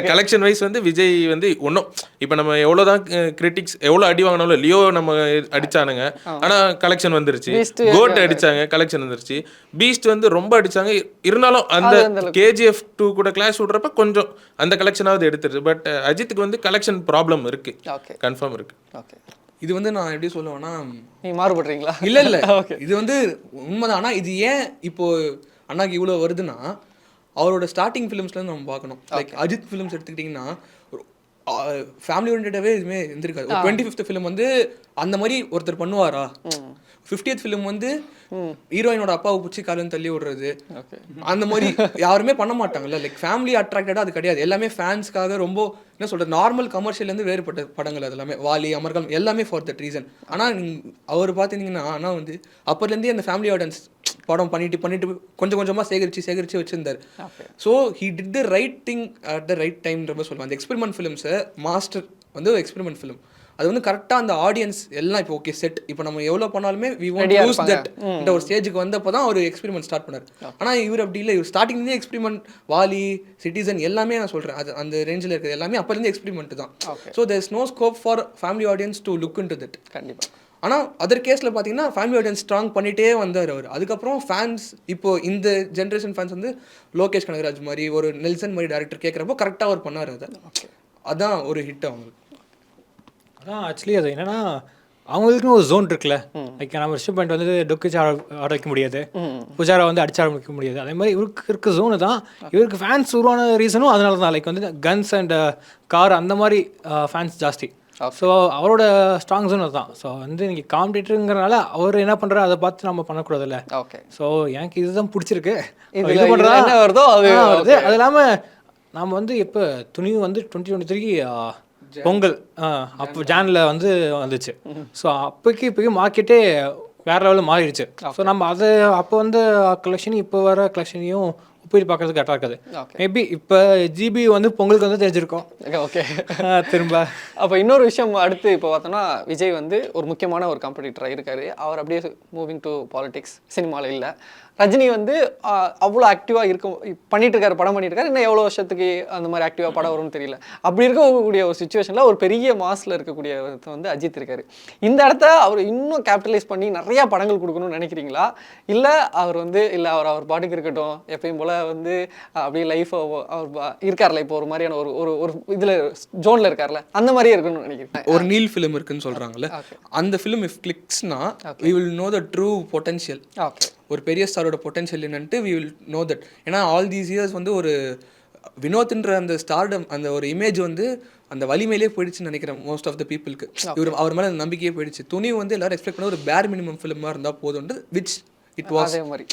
கலெக்ஷன் வைஸ் வந்து விஜய் வந்து ஒன்றும் இப்போ நம்ம எவ்வளோதான் கிரிட்டிக்ஸ் எவ்வளோ அடி வாங்கினாலும், லியோ நம்ம அடிச்சானுங்க ஆனால் கலெக்ஷன் வந்துருச்சு, கோட் அடிச்சாங்க கலெக்ஷன் வந்துருச்சு, பீஸ்ட் வந்து ரொம்ப அடிச்சாங்க இருந்தாலும் அந்த KGF 2 கூட கிளாஷ் விடுறப்ப கொஞ்சம் அந்த கலெக்ஷனாவது எடுத்துருச்சு. பட் அஜித்துக்கு வந்து கலெக்ஷன் ப்ராப்ளம் இருக்கு, கன்ஃபார்ம் இருக்கு. இது வந்து நான் எப்படி சொல்லுவேன்னா, நீ மாறுபடுறீங்களா? இல்லை இது வந்து உண்மைதான். ஆனால் இது ஏன் இப்போ அண்ணாக்கு இவ்வளோ வருதுன்னா, அவரோட ஸ்டார்டிங் ஃபிலிம்ஸ்லேருந்து நம்ம பார்க்கணும். லைக் அஜித் ஃபிலிம்ஸ் எடுத்துக்கிட்டிங்கன்னா ஃபேமிலி ஓரியன்டாகவே எதுவுமே இருந்திருக்காது. 25th ஃபிலிம் வந்து அந்த மாதிரி ஒருத்தர் பண்ணுவாரா? 50th ஃபிலிம் வந்து ஹீரோயினோட அப்பாவை பிடிச்சி காலையில் தள்ளி விடுறது, அந்த மாதிரி யாருமே பண்ண மாட்டாங்கல்ல. லைக் ஃபேமிலி அட்ராக்டடாக அது கிடையாது. எல்லாமே ஃபேன்ஸ்க்காக ரொம்ப என்ன சொல்கிறது, நார்மல் கமர்ஷியல்லேருந்து வேறுபட்ட படங்கள். அது எல்லாமே வாலி, அமர்கலம் எல்லாமே ஃபார் தட் ரீசன். ஆனால் அவர் பார்த்துருந்தீங்கன்னா, ஆனால் வந்து அப்போலேருந்தே அந்த ஃபேமிலி ஆடியன்ஸ் படம் பண்ணிட்டு கொஞ்சம் கொஞ்சமாக சேகரித்து வச்சுருந்தார். So he did the right thing at the right டைம்ன்ற சொல்லுவாங்க. அந்த எக்ஸ்பெரிமெண்ட் ஃபிலிம்ஸை மாஸ்டர் வந்து எக்ஸ்பெரிமெண்ட் ஃபிலிம் அது வந்து கரெக்டாக அந்த ஆடியன்ஸ் எல்லாம் இப்போ ஓகே செட், இப்போ நம்ம எவ்வளோ பண்ணாலுமே வி வாண்ட் யூஸ் தட் இந்த ஒரு ஸ்டேஜுக்கு வந்தப்போ தான் ஒரு எக்ஸ்பெரிமெண்ட் ஸ்டார்ட் பண்ணார். ஆனால் இவர் அப்படி இல்லை, இவர் ஸ்டார்டிங்லேயே எக்ஸ்பெரிமெண்ட், வாலி, சிட்டிசன் எல்லாமே நான் சொல்கிறேன், அது அந்த ரேஞ்சில் இருக்கிறது எல்லாமே அப்போலேருந்து எக்ஸ்பெரிமெண்ட் தான். So there is no scope for family audience to look into that. கண்டிப்பாக. ஆனால் அதர் கேஸில் பார்த்தீங்கன்னா ஃபேமிலி ஆடியன்ஸ் ஸ்ட்ராங் பண்ணிகிட்டே வந்தார் அவர். அதுக்கப்புறம் ஃபேன்ஸ் இப்போ இந்த ஜென்ரேஷன் ஃபேன்ஸ் வந்து லோகேஷ் கனகராஜ் மாதிரி ஒரு நெல்சன் மாதிரி டேரக்டர் கேட்குறப்போ கரெக்டாக அவர் பண்ணார். அதை அதான் ஒரு ஹிட் அவங்களுக்கு. அதான் ஆக்சுவலி அது என்னன்னா, அவங்களுக்குன்னு ஒரு ஜோன் இருக்குல்ல. லைக் நம்ம ரிஷப் பாயிண்ட் வந்து டொக்கிச்சு ஆட வைக்க முடியாது, புஜாரா வந்து அடிச்சு ஆட வைக்க முடியாது. அதே மாதிரி இவருக்கு இருக்க ஜோனு தான். இவருக்கு ஃபேன்ஸ் உருவான ரீசனும் அதனால தான். லைக் வந்து கன்ஸ் அண்ட் கார் அந்த மாதிரி ஃபேன்ஸ் ஜாஸ்தி. ஸோ அவரோட ஸ்ட்ராங் ஜோன் அதுதான். ஸோ வந்து நீங்கள் காம்படிட்டருங்கிறனால அவர் என்ன பண்ணுறா அதை பார்த்து நம்ம பண்ணக்கூடாதுல்ல. ஓகே. ஸோ எனக்கு இதுதான் பிடிச்சிருக்கு, இது பண்ணுறதா என்ன வருதோ அது வருது. அது இல்லாமல் நாம் வந்து இப்போ துணிவு வந்து 2023 பொங்கல் அப்போ ஜானில் வந்து வந்துச்சு. ஸோ இப்போக்கி மார்க்கெட்டே வேறு லெவலில் மாறிடுச்சு. ஸோ நம்ம அது அப்போ வந்து கலெக்ஷன் இப்போ வர கலெக்ஷனையும் ஒப்பிட்டு பார்க்கறது கரெக்டாக இருக்காது. மேபி இப்போ ஜிபி வந்து பொங்கலுக்கு வந்து தெரிஞ்சிருக்கோம். ஓகே. திரும்ப அப்போ இன்னொரு விஷயம் அடுத்து இப்போ பார்த்தோன்னா, விஜய் வந்து ஒரு முக்கியமான ஒரு காம்படிட்டராக இருக்கார். அவர் அப்படியே மூவிங் டு பாலிடிக்ஸ், சினிமாவில் இல்லை. ரஜினி வந்து அவ்வளோ ஆக்டிவாக பண்ணிட்டு இருக்காரு, படம் பண்ணிட்டு இருக்காரு. இன்னும் எவ்வளோ வருஷத்துக்கு அந்த மாதிரி ஆக்டிவாக படம் வரும்னு தெரியல. அப்படி இருக்கக்கூடிய ஒரு சுச்சுவேஷனில் ஒரு பெரிய மாஸில் இருக்கக்கூடிய வந்து அஜித் இருக்காரு. இந்த இடத்த அவர் இன்னும் கேபிட்டலைஸ் பண்ணி நிறையா படங்கள் கொடுக்கணும்னு நினைக்கிறீங்களா, இல்லை அவர் வந்து இல்லை அவர் பாட்டுக்கு இருக்கட்டும், எப்பயும் போல் வந்து அப்படியே லைஃப் அவர் இருக்கார்ல, இப்போ ஒரு மாதிரியான ஒரு ஒரு இதில் ஜோனில் இருக்கார்ல, அந்த மாதிரியே இருக்கணும்னு நினைக்கிறேன். ஒரு நீல் ஃபிலிம் இருக்குன்னு சொல்கிறாங்கல்ல, அந்த ஃபிலிம் இஃப் கிளிக்ஸ்னா we will know the true potential. Okay. ஒரு பெரிய ஸ்டாரோட பொட்டன்ஷியல் என்னன்ட்டு வி வில் நோ தட். ஏன்னா ஆல் தீஸ் இயர்ஸ் வந்து ஒரு வினோத்ன்ற அந்த ஸ்டார்டம், அந்த ஒரு இமேஜ் வந்து அந்த வலிமையிலே போயிடுச்சுன்னு நினைக்கிறேன் மோஸ்ட் ஆஃப் த பீப்புளுக்கு. அவர் மேலே அந்த நம்பிக்கையே போயிடுச்சு. துணி வந்து எல்லாரும் எக்ஸ்பெக்ட் பண்ண ஒரு பேர் மினிமம் ஃபிலிமாக இருந்தால் போதும்னு விச் இட் வாஸ் மாதிரி.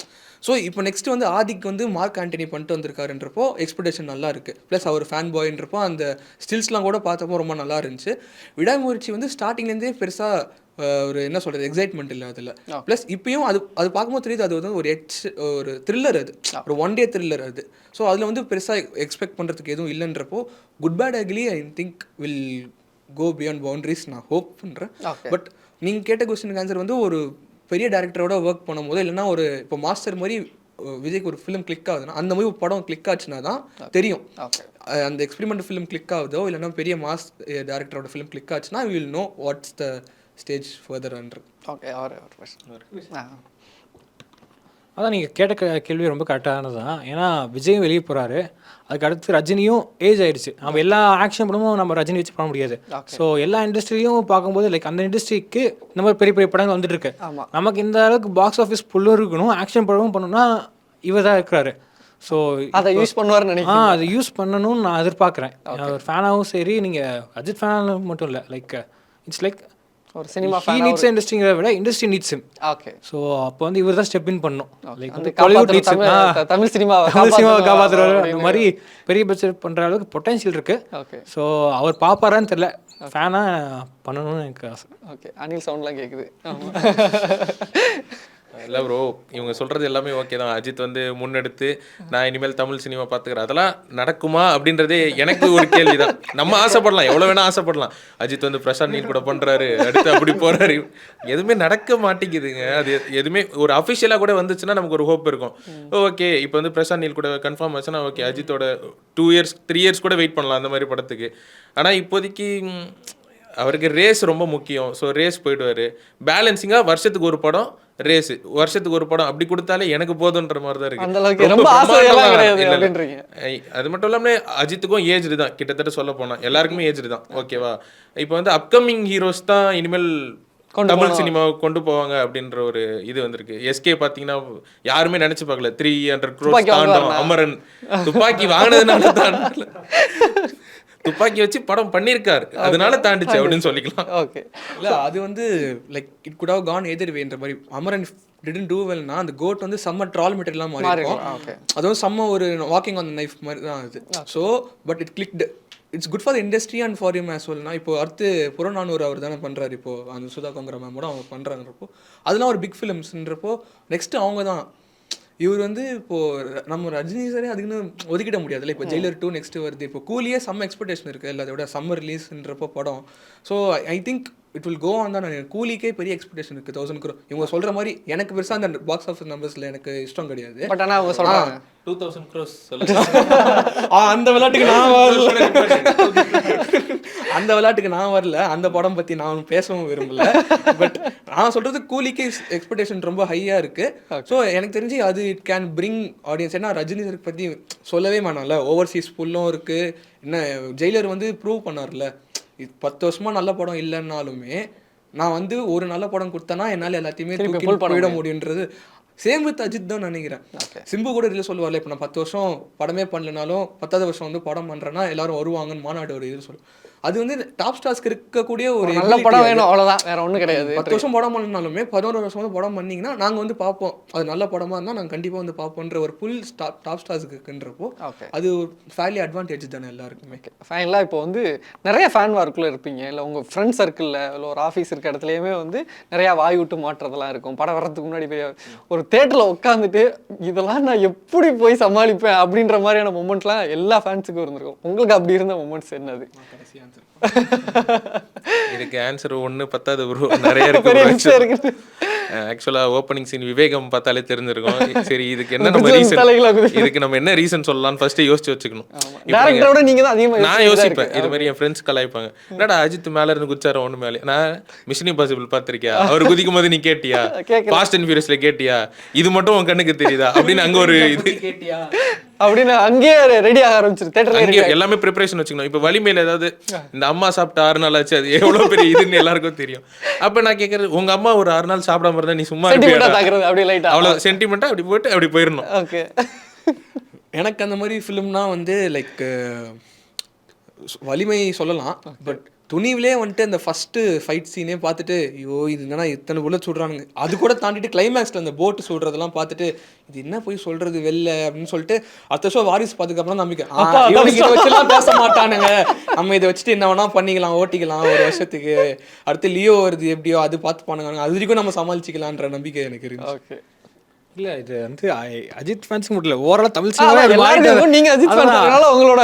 ஸோ இப்போ நெக்ஸ்ட் வந்து ஆதிக்கு வந்து மார்க் ஆண்டனி பண்ணிட்டு வந்திருக்காருன்றப்போ எக்ஸ்பெக்டேஷன் நல்லா இருக்குது. ப்ளஸ் அவர் ஃபேன் பாய்ன்றப்போ அந்த ஸ்டில்ஸ்லாம் கூட பார்த்தப்போ ரொம்ப நல்லா இருந்துச்சு. விடாமுயற்சி வந்து ஸ்டார்டிங்லேருந்தே பெருசாக ஒரு என்ன சொல்கிறது எக்ஸைட்மெண்ட் இல்லை அதில். ப்ளஸ் இப்பயும் அது பார்க்கும்போது தெரியுது அது வந்து ஒரு த்ரில்லர், அது ஒரு ஒன் டே த்ரில்லர் அது. ஸோ அதில் வந்து பெருசாக எக்ஸ்பெக்ட் பண்ணுறதுக்கு எதுவும் இல்லைன்றப்போ good bad ugly I think will go beyond boundaries நான் ஹோப் பண்ணுறேன். பட் நீங்கள் கேட்ட கொஸ்டினுக்கு ஆன்சர் வந்து ஒரு பெரிய டேரக்டரோட ஒர்க் பண்ணும்போது, இல்லைன்னா ஒரு இப்போ மாஸ்டர் மாதிரி விஜய்க்கு ஒரு ஃபிலிம் கிளிக் ஆகுதுன்னா, அந்த மாதிரி ஒரு படம் கிளிக் ஆச்சுன்னா தான் தெரியும். அந்த எக்ஸ்பெரிமெண்ட் ஃபிலிம் கிளிக் ஆகுதோ இல்லைன்னா பெரிய மாஸ் டேரக்டரோட ஃபிலிம் கிளிக் ஆச்சுன்னா we will know what's the stage further under. Okay. அதான் நீங்கள் கேட்ட கேள்வி ரொம்ப கரெக்டானது தான். ஏன்னா விஜயும் வெளியே போகிறாரு, அதுக்கு அடுத்து ரஜினியும் ஏஜ் ஆயிடுச்சு. நம்ம எல்லா ஆக்ஷன் படமும் நம்ம ரஜினி வச்சு பண்ண முடியாது. ஸோ எல்லா இண்டஸ்ட்ரியும் பார்க்கும்போது லைக் அந்த இண்டஸ்ட்ரிக்கு இந்த மாதிரி பெரிய பெரிய படங்கள் வந்துட்டு இருக்கு. நமக்கு இந்த அளவுக்கு பாக்ஸ் ஆஃபீஸ் ஃபுல்லும் இருக்கணும், ஆக்ஷன் படமும் பண்ணணும்னா இவர் தான் இருக்கிறாரு. ஸோ அதை யூஸ் பண்ணுவார்னு நினைக்கிறேன். அதை யூஸ் பண்ணணும்னு நான் எதிர்பார்க்குறேன். ஒரு ஃபேனாகவும் சரி, நீங்கள் அஜித் ஃபேனாக மட்டும் இல்லை, லைக் இட்ஸ் லைக் ஒரு சினிமா ஹீ நீட்ஸ் இண்டஸ்ட்ரிங்கிறத விட industry needs him. Okay. So அப்போ வந்து இவர் தான் ஸ்டெப் இன் பண்ணணும். லைக் அந்த பாலிவுட் நீட்ஸ் தமிழ் சினிமாவை காப்பாற்றுறாரு. அந்த மாதிரி பெரிய பட்ஜெட் பண்ணுற அளவுக்கு பொட்டன்ஷியல் இருக்கு. ஓகே. ஸோ அவர் பார்ப்பாரான்னு தெரியல, ஃபேனாக பண்ணணும்னு எனக்கு ஆசை. ஓகே. அனில் சவுண்ட்லாம் கேட்குது. இல்லை ப்ரோ, இவங்க சொல்கிறது எல்லாமே ஓகே தான். அஜித் வந்து முன்னெடுத்து நான் இனிமேல் தமிழ் சினிமா பார்த்துக்கிறேன், அதெல்லாம் நடக்குமா அப்படின்றதே எனக்கு ஒரு கேள்வி தான். நம்ம ஆசைப்படலாம், எவ்வளோ வேணால் ஆசைப்படலாம். அஜித் வந்து பிரசாந்த் நீல் கூட பண்ணுறாரு, அடுத்து அப்படி போகிறாரு, எதுவுமே நடக்க மாட்டேங்குதுங்க. அது எதுவுமே ஒரு அஃபிஷியலாக கூட வந்துச்சுன்னா நமக்கு ஒரு ஹோப் இருக்கும். ஓகே, இப்போ வந்து பிரசாந்த் நீல் கூட கன்ஃபார்ம் ஆச்சுன்னா ஓகே, அஜித்தோட 2 years 3 years கூட வெயிட் பண்ணலாம் அந்த மாதிரி படத்துக்கு. ஆனால் இப்போதைக்கு அவருக்கு ரேஸ் ரொம்ப முக்கியம். ஸோ ரேஸ் போயிடுவார். பேலன்சிங்காக வருஷத்துக்கு ஒரு படம், ரேஸு வருஷத்துக்கு ஒரு படம், அப்படி கொடுத்தாலே எனக்கு போதுன்ற மாதிரி தான் இருக்கு. அது மட்டும் இல்லாமல் அஜித்துக்கும் ஏஜ்டு தான், கிட்டத்தட்ட சொல்ல போனால் எல்லாருக்குமே ஏஜ்டு தான். ஓகேவா, இப்போ வந்து அப்கமிங் ஹீரோஸ் தான் இனிமேல் தமிழ் சினிமாவை கொண்டு போவாங்க அப்படின்ற ஒரு இது வந்திருக்கு. எஸ்கே பார்த்தீங்கன்னா யாருமே நினைச்சு பார்க்கல, 300 crores தாண்டும். அமரன் துப்பாக்கி வாங்கினதுனால தான், துப்பாக்கி வச்சு படம் பண்ணியிருக்காரு, அதனால தாண்டிச்சு அப்படின்னு சொல்லிக்கலாம். ஓகே. இல்லை அது வந்து லைக் இட் குட் ஹவ் கான் எதிர் வேன்ற மாதிரி. அமரன் டிடன்ட் டூ வெல்னா அந்த கோட் வந்து செம்ம ட்ரால் மெட்டீரியலாக மாறி இருக்கும். அதுவும் செம்ம ஒரு வாக்கிங் ஆன் நைஃப் மாதிரி தான் அது. So but it clicked. It's good for the industry and for him as வெல்னா. இப்போ அடுத்து புறநானூறு அவர் தானே பண்ணுறாரு, இப்போ அந்த சுதா கோங்கரா மேமோட அவங்க பண்ணுறாங்கிறப்போ அதெல்லாம் ஒரு பிக் ஃபிலிம்ஸ்ன்றப்போ நெக்ஸ்ட்டு அவங்க தான். இவர் வந்து இப்போது நம்ம ரஜினி சாரே அதுக்குன்னு ஒதுக்கிட முடியாதுல்ல. இப்போ ஜெயிலர் 2 நெக்ஸ்ட்டு வருது. இப்போ கூலியே செம்ம எக்ஸ்பெக்டேஷன் இருக்குது இல்லை, அதோட சம்மர் ரிலீஸ்ன்றப்போ படம். So I think it will go on தான். கூலிக்கே பெரிய எக்ஸ்பெக்டேஷன் இருக்குது. 1000 crore இவங்க சொல்கிற மாதிரி. எனக்கு பெருசாக அந்த பாக்ஸ் ஆஃபீஸ் நம்பர்ஸில் எனக்கு இஷ்டம் கிடையாது. பட் ஆனால் அவங்க சொல்கிறாங்க 2000 crores அந்த விளையாட்டுக்கு நான் வரல, அந்த விளையாட்டுக்கு நான் வரல, அந்த படம் பற்றி நான் பேசவும் விரும்பல. பட் நான் சொல்கிறது கூலிக்கு எக்ஸ்பெக்டேஷன் ரொம்ப ஹையாக இருக்குது. ஸோ எனக்கு தெரிஞ்சு அது இட் கேன் பிரிங் ஆடியன்ஸ். ஏன்னா ரஜினி சார் பற்றி சொல்லவே வேணாம்ல, ஓவர்சீஸ் ஃபுல்லும் இருக்குது. என்ன ஜெயிலர் வந்து ப்ரூவ் பண்ணார்ல, 10 வருஷமாக நல்ல படம் இல்லைன்னாலுமே நான் வந்து ஒரு நல்ல படம் கொடுத்தேன்னா என்னால் எல்லாத்தையுமே போயிட முடியுன்றது. சேம் வித் அஜித் தான் நினைக்கிறேன். சிம்பு கூட இதில் சொல்லுவார்ல, இப்போ நான் 10 வருஷம் படமே பண்ணலனாலும் 10வது வருஷம் வந்து படம் பண்ணுறேன்னா எல்லாரும் வருவாங்கன்னு மாநாடு ஒரு இது சொல்லுவோம். அது வந்து டாப் ஸ்டார்ஸ்க்கு இருக்கக்கூடிய ஒரு நல்ல படம் வேணும், அவ்வளோதான், வேற ஒன்றும் கிடையாது. 10 வருஷம் படம் பண்ணாலுமே 11 வருஷம் வந்து படம் பண்ணிங்கன்னா நாங்கள் வந்து பார்ப்போம். அது நல்ல படமாக இருந்தால் நாங்கள் கண்டிப்பாக வந்து பார்ப்போன்ற ஒரு ஃபுல் டாப் ஸ்டார்ஸ்க்கு இருக்குன்றப்போ அது ஒரு ஃபேர்லி அட்வான்டேஜ் தானே எல்லாருக்குமே. ஃபைனலாக இப்போ வந்து நிறைய ஃபேன் வார்க்குள்ளே இருப்பீங்க, இல்லை உங்கள் ஃப்ரெண்ட் சர்க்கிளில் இல்லை ஒரு ஆஃபீஸ் இருக்க இடத்துலையுமே வந்து நிறையா வாய் விட்டு மாற்றுறதெல்லாம் இருக்கும். படம் வர்றதுக்கு முன்னாடி போய் ஒரு தேட்டரில் உட்காந்துட்டு இதெல்லாம் நான் எப்படி போய் சமாளிப்பேன் அப்படின்ற மாதிரியான மொமெண்ட்லாம் எல்லா ஃபேன்ஸுக்கும் இருந்திருக்கும். உங்களுக்கு அப்படி இருந்த மொமெண்ட்ஸ் என்னது? இதுக்கு ஆன்சர் 1 பத்தாது ப்ரோ, நிறைய இருக்கு. ஆக்சுவலாக ஓப்பனிங் சீன் விவேகம் பார்த்தாலே தெரிஞ்சிருக்கும். சரி, இதுக்கு என்ன நம்ம ரீசன், இதுக்கு நம்ம என்ன ரீசன் சொல்லலாம்னு ஃபர்ஸ்ட் யோசிச்சு வச்சுக்கணும். நான் யோசிப்பேன், இது மாதிரி என் ஃப்ரெண்ட்ஸ் கலாய்ப்பாங்க, என்னடா அஜித் மேல இருந்து குச்சார ஒன்று மேலே. நான் மிஷன் இம்பாசிபிள் பார்த்திருக்கியா, அவர் குதிக்கும் போது நீ கேட்டியா, ஃபாஸ்ட் அண்ட் ஃபியூரியஸ்ல கேட்டியா, இது மட்டும் உன் கண்ணுக்கு தெரியுதா அப்படின்னு அங்கே ஒரு இது கேட்டியா அப்படின்னு அங்கேயே ரெடி ஆக ஆரம்பிச்சிரு. எல்லாமே ப்ரிப்பரேஷன் வச்சுக்கணும். இப்போ வலிமையில ஏதாவது இந்த அம்மா சாப்பிட்டு 6 நாள் ஆச்சு, அது எவ்வளவு பெரிய இதுன்னு எல்லாருக்கும் தெரியும். அப்ப நான் கேட்கறது, உங்க அம்மா ஒரு 6 நாள் சாப்பிடாம இருந்தா நீ சும்மா அவ்வளவு சென்டிமெண்டா அப்படி போயிட்டு அப்படி போயிடணும். ஓகே. எனக்கு அந்த மாதிரி ஃபிலிம்னா வந்து லைக் வலிமை சொல்லலாம். பட் துணிவிலே வந்துட்டு அந்த ஃபஸ்ட்டு ஃபைட் சீனே பார்த்துட்டு ஐயோ இது என்னன்னா இத்தனை புல்லட் சுடுறானுங்க, அது கூட தாண்டிட்டு கிளைமேக்ஸில் அந்த போட்டு சுடுறதெல்லாம் பார்த்துட்டு இது என்ன போய் சொல்கிறது வெளில அப்படின்னு சொல்லிட்டு அடுத்த ஷோ வாரிஸ் பார்த்துக்கப்புறம் நம்பிக்கை இதை வச்சுலாம் பேச மாட்டானுங்க, நம்ம இதை வச்சுட்டு என்ன வேணா பண்ணிக்கலாம், ஓட்டிக்கலாம் ஒரு வருஷத்துக்கு, அடுத்து லியோ வருது எப்படியோ அது பார்த்து பண்ணுங்க, அது வரைக்கும் நம்ம சமாளிச்சிக்கலான்ற நம்பிக்கை எனக்கு இருக்கு. ஓகே. இல்லை இது வந்து அஜித் ஃபேன்ஸுக்கு மட்டும் இல்லை, ஓவரால் தமிழ் சினிமா நீங்கள் அஜித் உங்களோட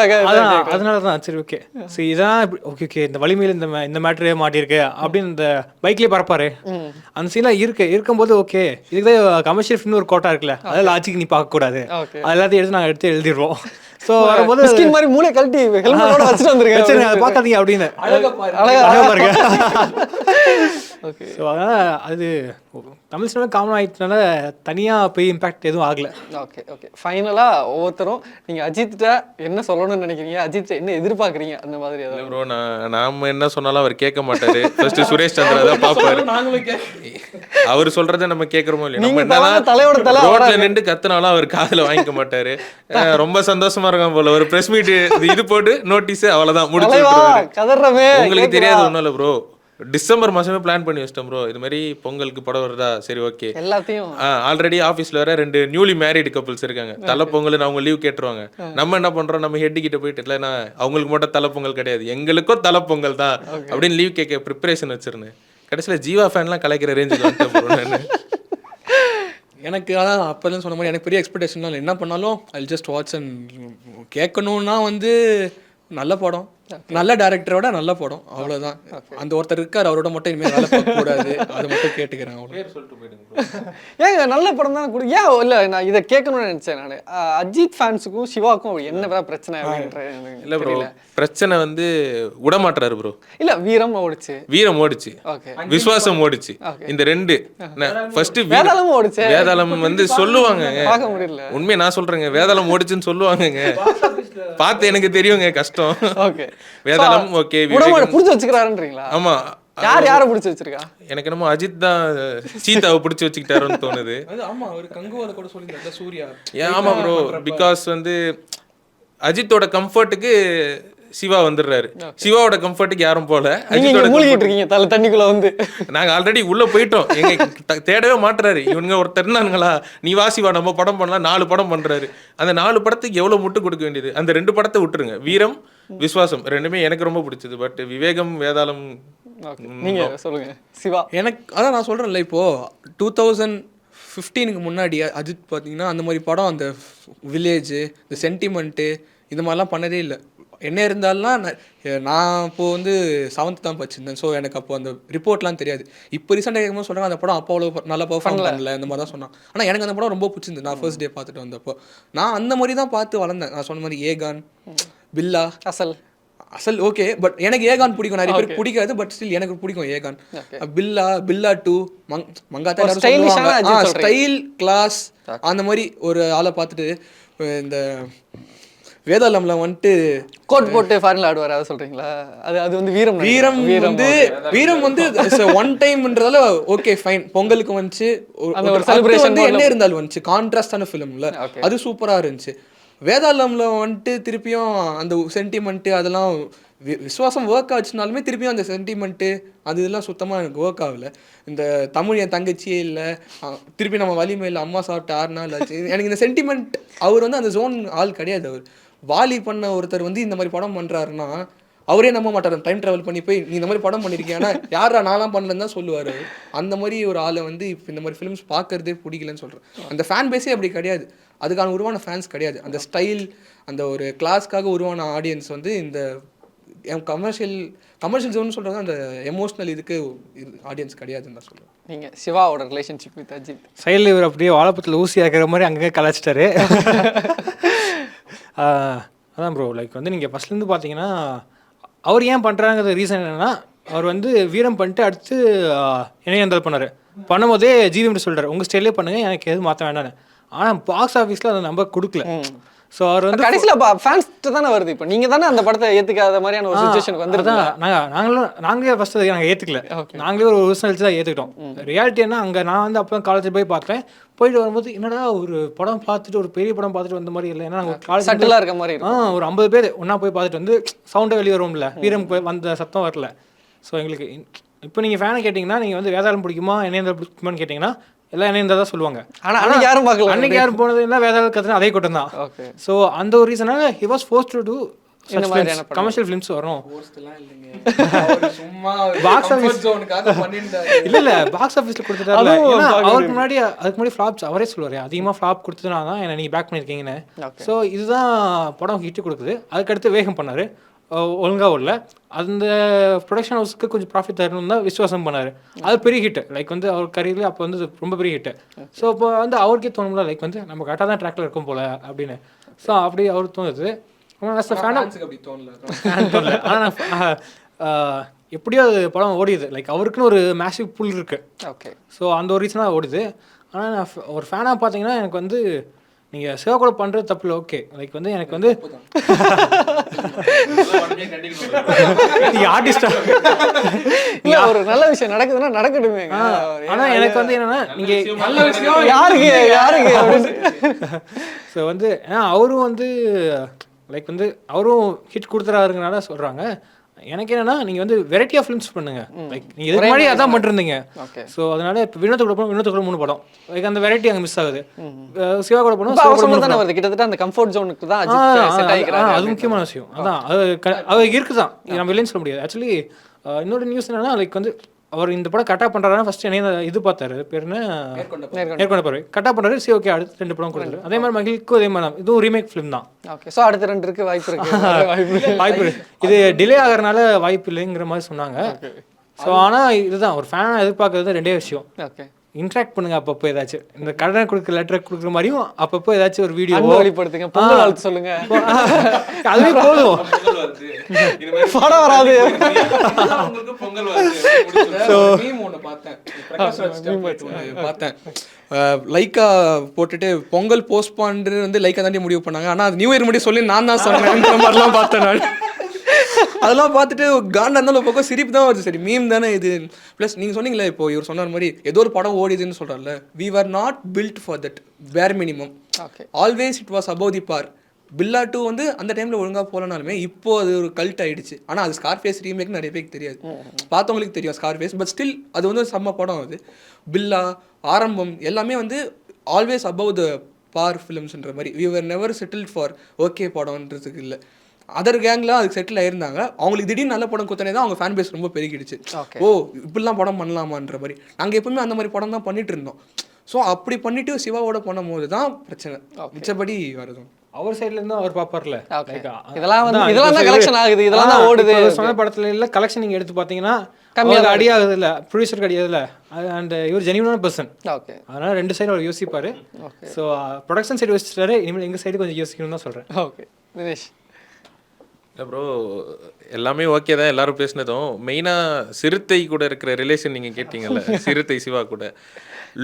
அதனால தான். சரி ஓகே, சரி இதான் ஓகே ஓகே இந்த வலிமையில் இந்த மேட்ரே மாட்டியிருக்கு அப்படின்னு இந்த பைக்லேயே பறப்பாரு அந்த சீன்லாம் இருக்கும்போது ஓகே இதுக்கு தான் கமர்ஷியல் ஃபிலிம்னு ஒரு கோட்டா இருக்குல்ல, அதில் லாஜிக் நீ பார்க்கக்கூடாது, அது எல்லாத்தையும் எடுத்து நாங்கள் எடுத்து எழுதிடுவோம். ஸோ வரும்போது ஸ்கின் மாதிரி மூளை கழட்டி ஹெல்மெட்டோட வச்சுட்டு வந்துருக்கேன், அதை பார்க்காதீங்க அப்படின்னு அழகா பாருங்க. ஓகே. ஸோ அதனால் அது தமிழ் சினிமா காமன் ஆகிட்டனால தனியாக போய் இம்பாக்ட் எதுவும் ஆகலை. ஓகே ஓகே ஃபைனலாக ஒவ்வொருத்தரும் நீங்கள் அஜித்கிட்ட என்ன சொல்லணும்னு நினைக்கிறீங்க, அஜித் என்ன எதிர்பார்க்குறீங்க அந்த மாதிரி ஏதாவது? ப்ரோ நாம என்ன சொன்னாலும் அவர் கேட்க மாட்டாரு. ஃபர்ஸ்ட் சுரேஷ் சந்திரா தான் பார்ப்பாரு. அவர் சொல்றதை நம்ம கேட்குறோமோ இல்லையா, நம்ம என்னதான் ரோட்ல நின்று கத்துனாலும் அவர் காதுல வாங்கிக்க மாட்டாரு. ரொம்ப சந்தோஷமா இருக்கான் போல, ஒரு பிரஸ் மீட் இது போட்டு நோட்டீஸ் அவ்வளவுதான் முடிச்சு. உங்களுக்கு தெரியாது ஒன்றும் இல்லை ப்ரோ, டிசம்பர் மாசமே பிளான் பண்ணி வச்சிட்டோம் ப்ரோ. இது மாதிரி பொங்கலுக்கு படம் வருதா, சரி ஓகே எல்லாத்தையும் ஆல்ரெடி ஆஃபீஸ்ல வர 2 நியூலி மேரிட் கப்புள்ஸ் இருக்காங்க. தலை பொங்கல் அவங்க லீவ் கேட்டுருவாங்க. நம்ம என்ன பண்றோம், நம்ம ஹெட் கிட்ட போயிட்டு இல்லைன்னா அவங்களுக்கு மட்டும் தலை பொங்கல் கிடையாது, எங்களுக்கும் தலை பொங்கல் தான் அப்படின்னு லீவ் கேட்க ப்ரிப்பரேஷன் வச்சிருந்தேன். கடைசியில் ஜீவா ஃபேன்லாம் கலைக்கிற ரேஞ்சுக்கு வந்துட்டேன். எனக்கு அதான் அப்போதான் சொன்ன மாதிரி எனக்கு பெரிய எக்ஸ்பெக்டேஷன்லாம் என்ன பண்ணாலும் ஐ ஜஸ்ட் வாட்ச் அண்ட் கேட்கணுன்னா வந்து நல்ல படம், நல்ல டேரக்டரோட நல்ல படம், அவ்வளோதான். அந்த ஒருத்தர் இருக்கார், அவரோட மட்டும் இனிமேல் வேலை பார்க்கக்கூடாது, அதை மட்டும் கேட்டுக்கிறேன். ஏங்க நல்ல படம் தான் கொடு. ஏன் இல்லை நான் இதை கேட்கணும்னு நினச்சேன். நான் அஜித் ஃபேன்ஸுக்கும் சிவாவுக்கும் என்ன பிரச்சனை இல்லை ப்ரோ, பிரச்சனை வந்து விடமாட்டுறாரு ப்ரோ. இல்லை வீரம் ஓடிச்சு, விஸ்வாசம் ஓடிச்சு. இந்த 2 ஃபர்ஸ்ட் வேதாளமும் ஓடிச்சு. வேதாளம் வந்து சொல்லுவாங்க, பார்க்க முடியல. உண்மையை நான் சொல்றேங்க, வேதாளம் ஓடிச்சுன்னு சொல்லுவாங்க. பார்த்து எனக்கு தெரியுங்க கஷ்டம். ஓகே வேதாளம் ஓகே புடிச்சு வச்சுக்கிறாருன்றீங்களா? ஆமா. யாரை பிடிச்சி வச்சிருக்கா? எனக்கு என்னமோ அஜித் தான் சீதாவை பிடிச்சி வச்சுக்கிட்டாருன்னு தோணுது. ஆமா, ஒரு கங்குவால கூட சொல்லியிருந்தாரு சூர்யா. ஆமா ப்ரோ, பிகாஸ் வந்து அஜித்தோட கம்ஃபர்ட்டுக்கு சிவா வந்துடுறாரு, சிவாவோட கம்ஃபர்ட்டுக்கு யாரும் போல. மூழ்கிட்டு இருக்கீங்க தண்ணிக்குள்ள வந்து. நாங்க ஆல்ரெடி உள்ள போயிட்டோம், எங்க தேடவே மாட்டுறாரு. இவனுங்க ஒரு தெரினானுங்களா, நீ வாசிவா நம்ம படம் பண்ணலாம், 4 படம் பண்றாரு. அந்த 4 படத்துக்கு எவ்வளவு முட்டு கொடுக்க வேண்டியது. அந்த 2 படத்தை விட்டுருங்க, வீரம் விஸ்வாசம் 2மே எனக்கு ரொம்ப பிடிச்சது. பட் விவேகம் வேதாளம் நீங்க சொல்லுங்க சிவா. எனக்கு அதான் நான் சொல்றேன்ல, இப்போ 2015க்கு முன்னாடி அஜித் பார்த்தீங்கன்னா அந்த மாதிரி படம், அந்த வில்லேஜ், இந்த சென்டிமெண்ட்டு இந்த மாதிரிலாம் பண்ணதே இல்லை. என்ன இருந்தாலும் நான் இப்போது வந்து 7th தான் படிச்சிருந்தேன். ஸோ எனக்கு அப்போ அந்த ரிப்போர்ட்லாம் தெரியாது. இப்போ ரீசெண்டாக கேட்கும்போது சொல்கிறாங்க அந்த படம் அப்போ அவ்வளோ நல்லா பர்ஃபார்ம் பண்ணல, இந்த மாதிரி தான் சொன்னான். ஆனால் எனக்கு அந்த படம் ரொம்ப பிடிச்சிருந்து. நான் ஃபர்ஸ்ட் டே பார்த்துட்டு வந்தப்போ நான் அந்த மாதிரி தான் பார்த்து வளர்ந்தேன். நான் சொன்ன மாதிரி ஏகான், பில்லா, அசல் ஓகே. பட் எனக்கு ஏகான் பிடிக்கும், நிறைய பேருக்கு பிடிக்காது. பட் ஸ்டில் எனக்கு பிடிக்கும் ஏகான். பில்லா 2 மங்காத்தா ஸ்டைல் கிளாஸ் அந்த மாதிரி ஒரு ஆளை பார்த்துட்டு இந்த வேதாளம்ல வந்துட்டு கோட் போட்டு ஃபாரின்ல ஆடுவார், அதை சொல்றீங்களா? அது வந்து வீரம் வந்து ஒன் டைம்ன்றதால ஓகே ஃபைன். பொங்கலுக்கு வந்துச்சு, ஒரு செலிப்ரேஷன் என்ன இருந்தாலும் வந்துச்சு, கான்ட்ராஸ்டான ஃபிலிம்ல அது சூப்பரா இருந்துச்சு. வேதாளம்ல வந்துட்டு திருப்பியும் அந்த சென்டிமெண்ட்டு அதெல்லாம் விசுவாசம் ஒர்க் ஆச்சுனாலுமே திருப்பியும் அந்த சென்டிமெண்ட்டு அது இதெல்லாம் சுத்தமாக எனக்கு ஒர்க் ஆகலை. இந்த தமிழ் என் தங்கச்சியே இல்லை, திருப்பி நம்ம வலிமையில் அம்மா சாப்பிட்டு 6 நாள் ஆச்சு. எனக்கு இந்த சென்டிமெண்ட் அவர் வந்து அந்த ஜோன் ஆள் கிடையாது. அவர் வாலி பண்ண ஒருத்தர் வந்து இந்த மாதிரி படம் பண்ணுறாருன்னா அவரே நம்ப மாட்டார். டைம் ட்ராவல் பண்ணி போய் நீ இந்த மாதிரி படம் பண்ணியிருக்கேன், ஆனால் யாரா நான்லாம் பண்ணலன்னு தான் சொல்லுவார். அந்த மாதிரி ஒரு ஆளை வந்து இப்போ இந்த மாதிரி ஃபிலிம்ஸ் பார்க்கறதே பிடிக்கலன்னு சொல்கிறேன். அந்த ஃபேன் பேஸே அப்படி கிடையாது, அதுக்கான உருவான ஃபேன்ஸ் கிடையாது. அந்த ஸ்டைல், அந்த ஒரு கிளாஸ்க்காக உருவான ஆடியன்ஸ் வந்து இந்த கமர்ஷியல் ஜோன்னு சொல்கிறது அந்த எமோஷ்னல் இதுக்கு ஆடியன்ஸ் கிடையாதுன்னு தான் சொல்லுவேன். நீங்கள் சிவாவோட ரிலேஷன்ஷிப் வித் அஜித் சைடில் இவர் அப்படியே வாழைப்பத்தில் ஊசி ஆக்கிற மாதிரி அங்கங்கே கலாச்சிட்டாரு. அதான் ப்ரோ, லைக் வந்து நீங்கள் ஃபஸ்ட்லேருந்து பார்த்தீங்கன்னா அவர் ஏன் பண்ணுறாங்கிறது ரீசன் என்னென்னா, அவர் வந்து வீரம் பண்ணிட்டு அடுத்து என்னையும் இருந்தாலும் பண்ணார். பண்ணும்போதே ஜிவிஎம் சொல்கிறார் உங்கள் ஸ்டைலே பண்ணுங்கள், எனக்கு எதுவும் மாற்ற வேண்டான்னு. ஆனால் பாக்ஸ் ஆஃபீஸில் அதை நம்பர் கொடுக்கல. ஸோ அவர் வந்து கடைசியில் ஃபேன்ஸ்ட்டு தானே வருது. இப்போ நீங்கள் தானே அந்த படத்தை ஏற்றுக்காத மாதிரியான ஒரு சுச்சுவேஷனுக்கு வந்துருதான். நாங்களே ஃபஸ்ட்டு நாங்கள் ஏற்றுக்கல, நாங்களே ஒரு வருஷம் தான் ஏற்றுக்கிட்டோம். ரியாலிட்டி என்ன, அங்கே நான் வந்து அப்போ காலேஜ் போய் பார்த்தேன். போயிட்டு வரும்போது என்னடா ஒரு படம் பார்த்துட்டு, ஒரு பெரிய படம் பார்த்துட்டு வந்த மாதிரி இல்லை. ஏன்னா நாங்கள் காலேஜ் சட்டலாக இருக்க மாதிரி ஒரு 50 பேர் ஒன்றா போய் பார்த்துட்டு வந்து சவுண்டை வெளியே வரும்ல, வீரம் வந்த சத்தம் வரல. ஸோ எங்களுக்கு இப்போ நீங்கள் ஃபேனை கேட்டிங்கன்னா, நீங்கள் வந்து வேதாளம் பிடிக்குமா என்னைய பிடிக்குமான்னு கேட்டிங்கன்னா எல்லாம் என்ன இருந்தால் தான் சொல்லுவாங்க. ஆனால் அன்னைக்கு யாரும் பார்க்கல, அன்னைக்கு யாரும் போனது இல்லை. வேதாளம் கற்றுனா அதே கூட்டம் தான். ஸோ அந்த ஒரு ரீசனால he was forced to do commercial films வரும். பாக்ஸ் ஆஃபீஸ் இல்லை பாக்ஸ் ஆஃபீஸில் கொடுத்துட்டாரு. அவருக்கு முன்னாடி அதுக்கு முன்னாடி ஃப்ளாப்ஸ் அவரே சொல்லுவார், அதிகமாக ஃப்ளாப் கொடுத்ததுனா தான் என்னை நீங்கள் பேக் பண்ணியிருக்கீங்கன்னு. ஸோ இதுதான் படம் ஹிட்டு கொடுக்குது. அதுக்கடுத்து வேகம் பண்ணார், ஒழுங்காக இல்லை. அந்த ப்ரொடக்ஷன் ஹவுஸுக்கு கொஞ்சம் ப்ராஃபிட் தரணும் தான் விஸ்வாசம் பண்ணார். அது பெரிய ஹிட்டு. லைக் வந்து அவர் கரியரில் அப்போ வந்து ரொம்ப பெரிய ஹிட்டு. ஸோ இப்போ வந்து அவருக்கே தோணும்ல, லைக் வந்து நம்ம கரெக்டாக தான் ட்ராக்ல இருக்கும் போல் அப்படின்னு. ஸோ அப்படி அவருக்கு தோணுது. ஆனால் எப்படியோ அது படம் ஓடிது. லைக் அவருக்குன்னு ஒரு மேசிவ் புல் இருக்கு. ஓகே. ஸோ அந்த ஒரு ரீசனாக ஓடுது. ஆனால் நான் ஒரு ஃபேனாக பார்த்தீங்கன்னா எனக்கு வந்து நீங்கள் சிவா கூட பண்ணுறது தப்பு இல்லை. ஓகே, லைக் வந்து எனக்கு வந்து நீங்கள் ஆர்டிஸ்டா இல்லை, ஒரு நல்ல விஷயம் நடக்குதுன்னா நடக்கட்டுமே. ஆனால் எனக்கு வந்து என்னென்னா நீங்கள் நல்ல விஷயம் யாருக்கு அப்படின்னு. ஸோ வந்து அவரும் வந்து லைக் வந்து அவரும் ஹிட் கொடுத்துறாருங்கனால சொல்கிறாங்க. எனக்கு என்னன்னா நீங்கள் வந்து வெரைட்டி ஆஃப் ஃபிலிம்ஸ் பண்ணுங்க. லைக் நீங்கள் இதுக்கு முன்னாடி அதான் பண்ணிருந்தீங்க. ஸோ அதனால இப்போ வினோத்துக்கு கூட வினோத்துக்கு கூட 3 படம். லைக் அந்த வெரைட்டி அங்கே மிஸ் ஆகுது. சிவா கூட போனோம் கிட்டத்தட்ட அந்த கம்ஃபர்ட் ஜோனுக்கு தான் அது முக்கியமான விஷயம். அதான் அது இருக்குதான், நம்ம இல்லைன்னு சொல்ல முடியாது. ஆக்சுவலி இன்னொரு நியூஸ் என்னன்னா லைக் வந்து அவர் இந்த படம் கட்டா பண்ணுறாருன்னா ஃபர்ஸ்ட் என்ன இது பார்த்தாரு, பேர் என்ன, நேர்கொண்ட பார்வை கட்டா பண்ணுறாரு. சரி, ஓகே, அடுத்து 2 படம் கொடுத்தாரு. அதே மாதிரி மகிழ்க்கும் அதே மாதிரி தான், இதுவும் ரீமேக் ஃபிலிம் தான். ஓகே. ஸோ அடுத்த 2 இருக்கு, வாய்ப்பு இருக்கு. இது டிலே ஆகிறனால வாய்ப்பு இல்லைங்கிற மாதிரி சொன்னாங்க. ஸோ ஆனால் இதுதான் ஒரு ஃபேனாக எதிர்பார்க்கறது 2 விஷயம். ஓகே. இன்ட்ராக்ட் பண்ணுங்க அப்பப்போ, ஏதாச்சும் இந்த கடனை கொடுக்குற லெட்டர் கொடுக்குற மாதிரியும் அப்பப்போ ஏதாச்சும் ஒரு வீடியோ வெளிப்படுத்துங்க, பொங்கல் வாழ்த்து சொல்லுங்க, அதுவே போதும். படம் வராது. பார்த்தேன் லைக்கா போட்டுட்டு பொங்கல் போஸ்ட் பண்ணுறது வந்து லைக்கா தாண்டி முடிவு பண்ணாங்க. ஆனால் அது நியூ இயர் முடிவு சொல்லி நான் தான் சொன்னேன் மாதிரிலாம் பார்த்தேன் நான். அதெல்லாம் பார்த்துட்டு காண்டா இருந்தாலும் பக்கம் சிரிப்பு தான் வருது. சரி, மீம் தானே இது. ப்ளஸ் நீங்கள் சொன்னீங்களே இப்போ இவர் சொன்ன மாதிரி ஏதோ ஒரு படம் ஓடிதுன்னு சொல்கிறார்ல, we are not built for that bare minimum. Always it was above the bar. Billa 2 வந்து அந்த டைமில் ஒழுங்காக போகலனாலுமே இப்போ அது ஒரு கல்ட் ஆகிடுச்சு. ஆனால் அது ஸ்கார்ஃபேஸ் ரீமேக் நிறைய பேருக்கு தெரியாது, பார்த்தவங்களுக்கு தெரியும் ஸ்கார்ஃபேஸ். பட் ஸ்டில் அது வந்து செம்ம படம். அது பில்லா, ஆரம்பம் எல்லாமே வந்து ஆல்வேஸ் அபவ் த பார் ஃபிலிம்ஸ்ன்ற மாதிரி. We were never settled for okay படம்ன்றதுக்கு இல்லை. அதர் கேங்லாம் அதுக்கு செட்டில் ஆயிருந்தாங்க. அவங்களுக்கு திடீர்னு நல்ல படம் கொடுத்தனே தான் அவங்க ஃபேன் பேஸ் ரொம்ப பெருகிடுச்சு. ஓ, இப்படிலாம் படம் பண்ணலாமான்ற மாதிரி. நாங்கள் எப்பவுமே அந்த மாதிரி படம் தான் பண்ணிட்டு இருந்தோம். ஸோ அப்படி பண்ணிட்டு சிவாவோட பண்ணும் போது தான் பிரச்சனை. மிச்சபடி வருதும் அவர் சைட்ல இருந்து அவர் பாப்பார்ல, இதெல்லாம் தான் கலெக்ஷன் ஆகுது, இதெல்லாம் தான் ஓடுது. சொன்ன படத்துல இல்ல கலெக்ஷன் நீங்க எடுத்து பாத்தீங்கன்னா கம்மியாக அடியாகுது இல்லை, ப்ரொடியூசருக்கு அடியாகுது இல்லை. அண்ட் இவர் ஜெனியூனான பர்சன். ஓகே. அதனால 2 சைடு அவர் யோசிப்பாரு. ஸோ ப்ரொடக்ஷன் சைடு யோசிச்சிட்டாரு, இனிமேல் எங்கள் சைடு கொஞ்சம் யோசிக்கணும்னு தான் சொல்கிறேன். ஓகே. தினேஷ். இல்லை ப்ரோ, எல்லாமே ஓகே தான் எல்லாரும் பேசினதும். மெயினாக சிறுத்தை கூட இருக்கிற ரிலேஷன் நீங்கள் கேட்டிங்கல்ல, சிறுத்தை சிவா கூட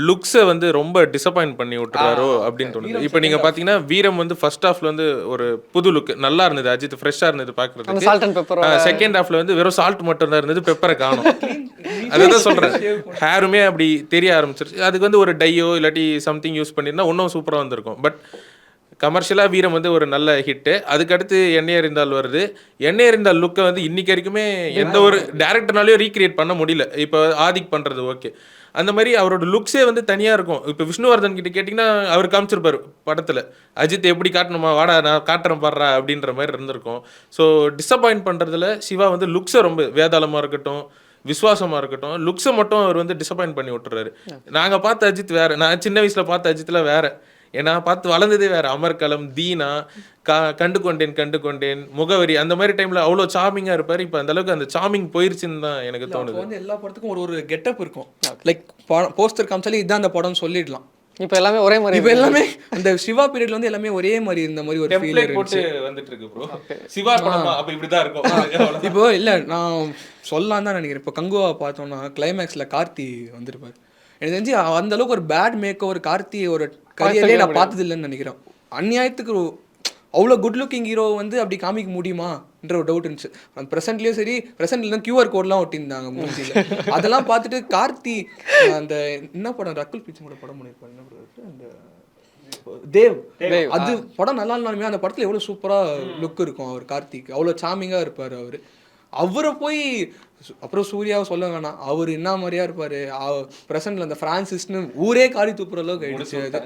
லுக்ஸை வந்து ரொம்ப டிசப்பாயிண்ட் பண்ணி விட்டுறாரோ அப்படின்னு தோணுது. இப்போ நீங்கள் பார்த்தீங்கன்னா வீரம் வந்து ஃபர்ஸ்ட் ஹாஃப்ல வந்து ஒரு புது லுக் நல்லா இருந்தது, அஜித் ஃப்ரெஷ்ஷாக இருந்தது பார்க்குறதுக்கு. செகண்ட் ஹாஃப்ல வந்து வெறும் சால்ட் மட்டும் தான் இருந்தது, பெப்பரை காணும். அதான் சொல்கிறேன், ஹேருமே அப்படி தெரிய ஆரம்பிச்சிருச்சு. அதுக்கு வந்து ஒரு டையோ இல்லாட்டி சம்திங் யூஸ் பண்ணியிருந்தா இன்னும் சூப்பராக வந்திருக்கும். பட் கமர்ஷியலாக வீரம் வந்து ஒரு நல்ல ஹிட்டு. அதுக்கடுத்து எண்ணெய் அறிந்தால் வருது. எண்ணெய் அறிந்தால் லுக்கை வந்து இன்னைக்கு வரைக்குமே எந்த ஒரு டேரக்டர்னாலையும் ரீக்ரியேட் பண்ண முடியல. இப்போ ஆதிக் பண்ணுறது ஓகே, அந்த மாதிரி அவரோட லுக்ஸே வந்து தனியாக இருக்கும். இப்போ விஷ்ணுவர்தன் கிட்ட கேட்டிங்கன்னா அவர் காமிச்சிருப்பார் படத்தில், அஜித் எப்படி காட்டணுமா, வாடா நான் காட்டுறேன் பாடுறா அப்படின்ற மாதிரி இருந்திருக்கும். ஸோ டிசப்பாயிண்ட் பண்ணுறதுல சிவா வந்து லுக்ஸை ரொம்ப வேதாளமாக இருக்கட்டும், விஸ்வாசமாக இருக்கட்டும், லுக்ஸை மட்டும் அவர் வந்து டிசப்பாயிண்ட் பண்ணி விட்டுறாரு. நாங்கள் பார்த்த அஜித் வேறு, நான் சின்ன வயசில் பார்த்த அஜித்தில் வேறு, ஏன்னா பார்த்து வளர்ந்ததே வேறு. அமர்கலம், தீனா, கண்டு கொண்டேன், முகவரி, அந்த மாதிரி டைமில் அவ்வளோ சாமிங்காக இருப்பார். இப்போ அந்த அளவுக்கு அந்த சாமிங் போயிருச்சுன்னு தான் எனக்கு தோணுது. வந்து எல்லா படத்துக்கும் ஒரு கெட்டப் இருக்கும். லைக் போஸ்டர் காமிச்சாலே இதுதான் அந்த படம் சொல்லிடலாம். இப்போ எல்லாமே ஒரே மாதிரி, இப்போ எல்லாமே அந்த சிவா பீரியட்ல வந்து எல்லாமே ஒரே மாதிரி இருந்த மாதிரி ஒரு ஃபீல் போட்டு வந்துட்டு இருக்கு ப்ரோ. சிவா படம் அப்ப இப்படி தான் இருக்கும். இப்போ இல்லை, நான் சொல்லலாம் தான் நினைக்கிறேன். இப்போ கங்குவா பார்த்தோம்னா கிளைமேக்ஸில் கார்த்தி வந்துருப்பார். எனக்கு தெரிஞ்சு அந்த அளவுக்கு ஒரு பேட் மேக்கோ ஒரு கார்த்தி ஒரு கரியரே நான் பார்த்தது இல்லைன்னு நினைக்கிறேன். அநியாயத்துக்கு அவ்வளோ குட் லுக்கிங் ஹீரோ வந்து அப்படி காமிக்க முடியுமான்ற ஒரு டவுட் இருந்துச்சு. அந்த ப்ரெசென்ட்லேயும் சரி, ப்ரெசென்ட்ல தான் QR கோட்லாம் ஒட்டியிருந்தாங்க மூஞ்சியில். அதெல்லாம் பார்த்துட்டு கார்த்தி அந்த என்ன படம், ரக்குல் பிரீத் கூட படம் பண்ணியிருப்பாரு, அந்த தேவ், அது படம் நல்லா இருந்தாலுமே அந்த படத்தில் எவ்வளோ சூப்பராக லுக் இருக்கும் அவர் கார்த்திக், அவ்வளோ சாமிங்காக இருப்பார் அவர். அவரை போய் அப்புறம் சூர்யாவை சொல்ல வேணாம், அவர் என்ன மாதிரியா இருப்பாரு. பிரசன்ட்ல அந்த பிரான்சிஸ்னு ஊரே காடி தூப்புற அளவுக்கு ஆயிடுச்சு. அது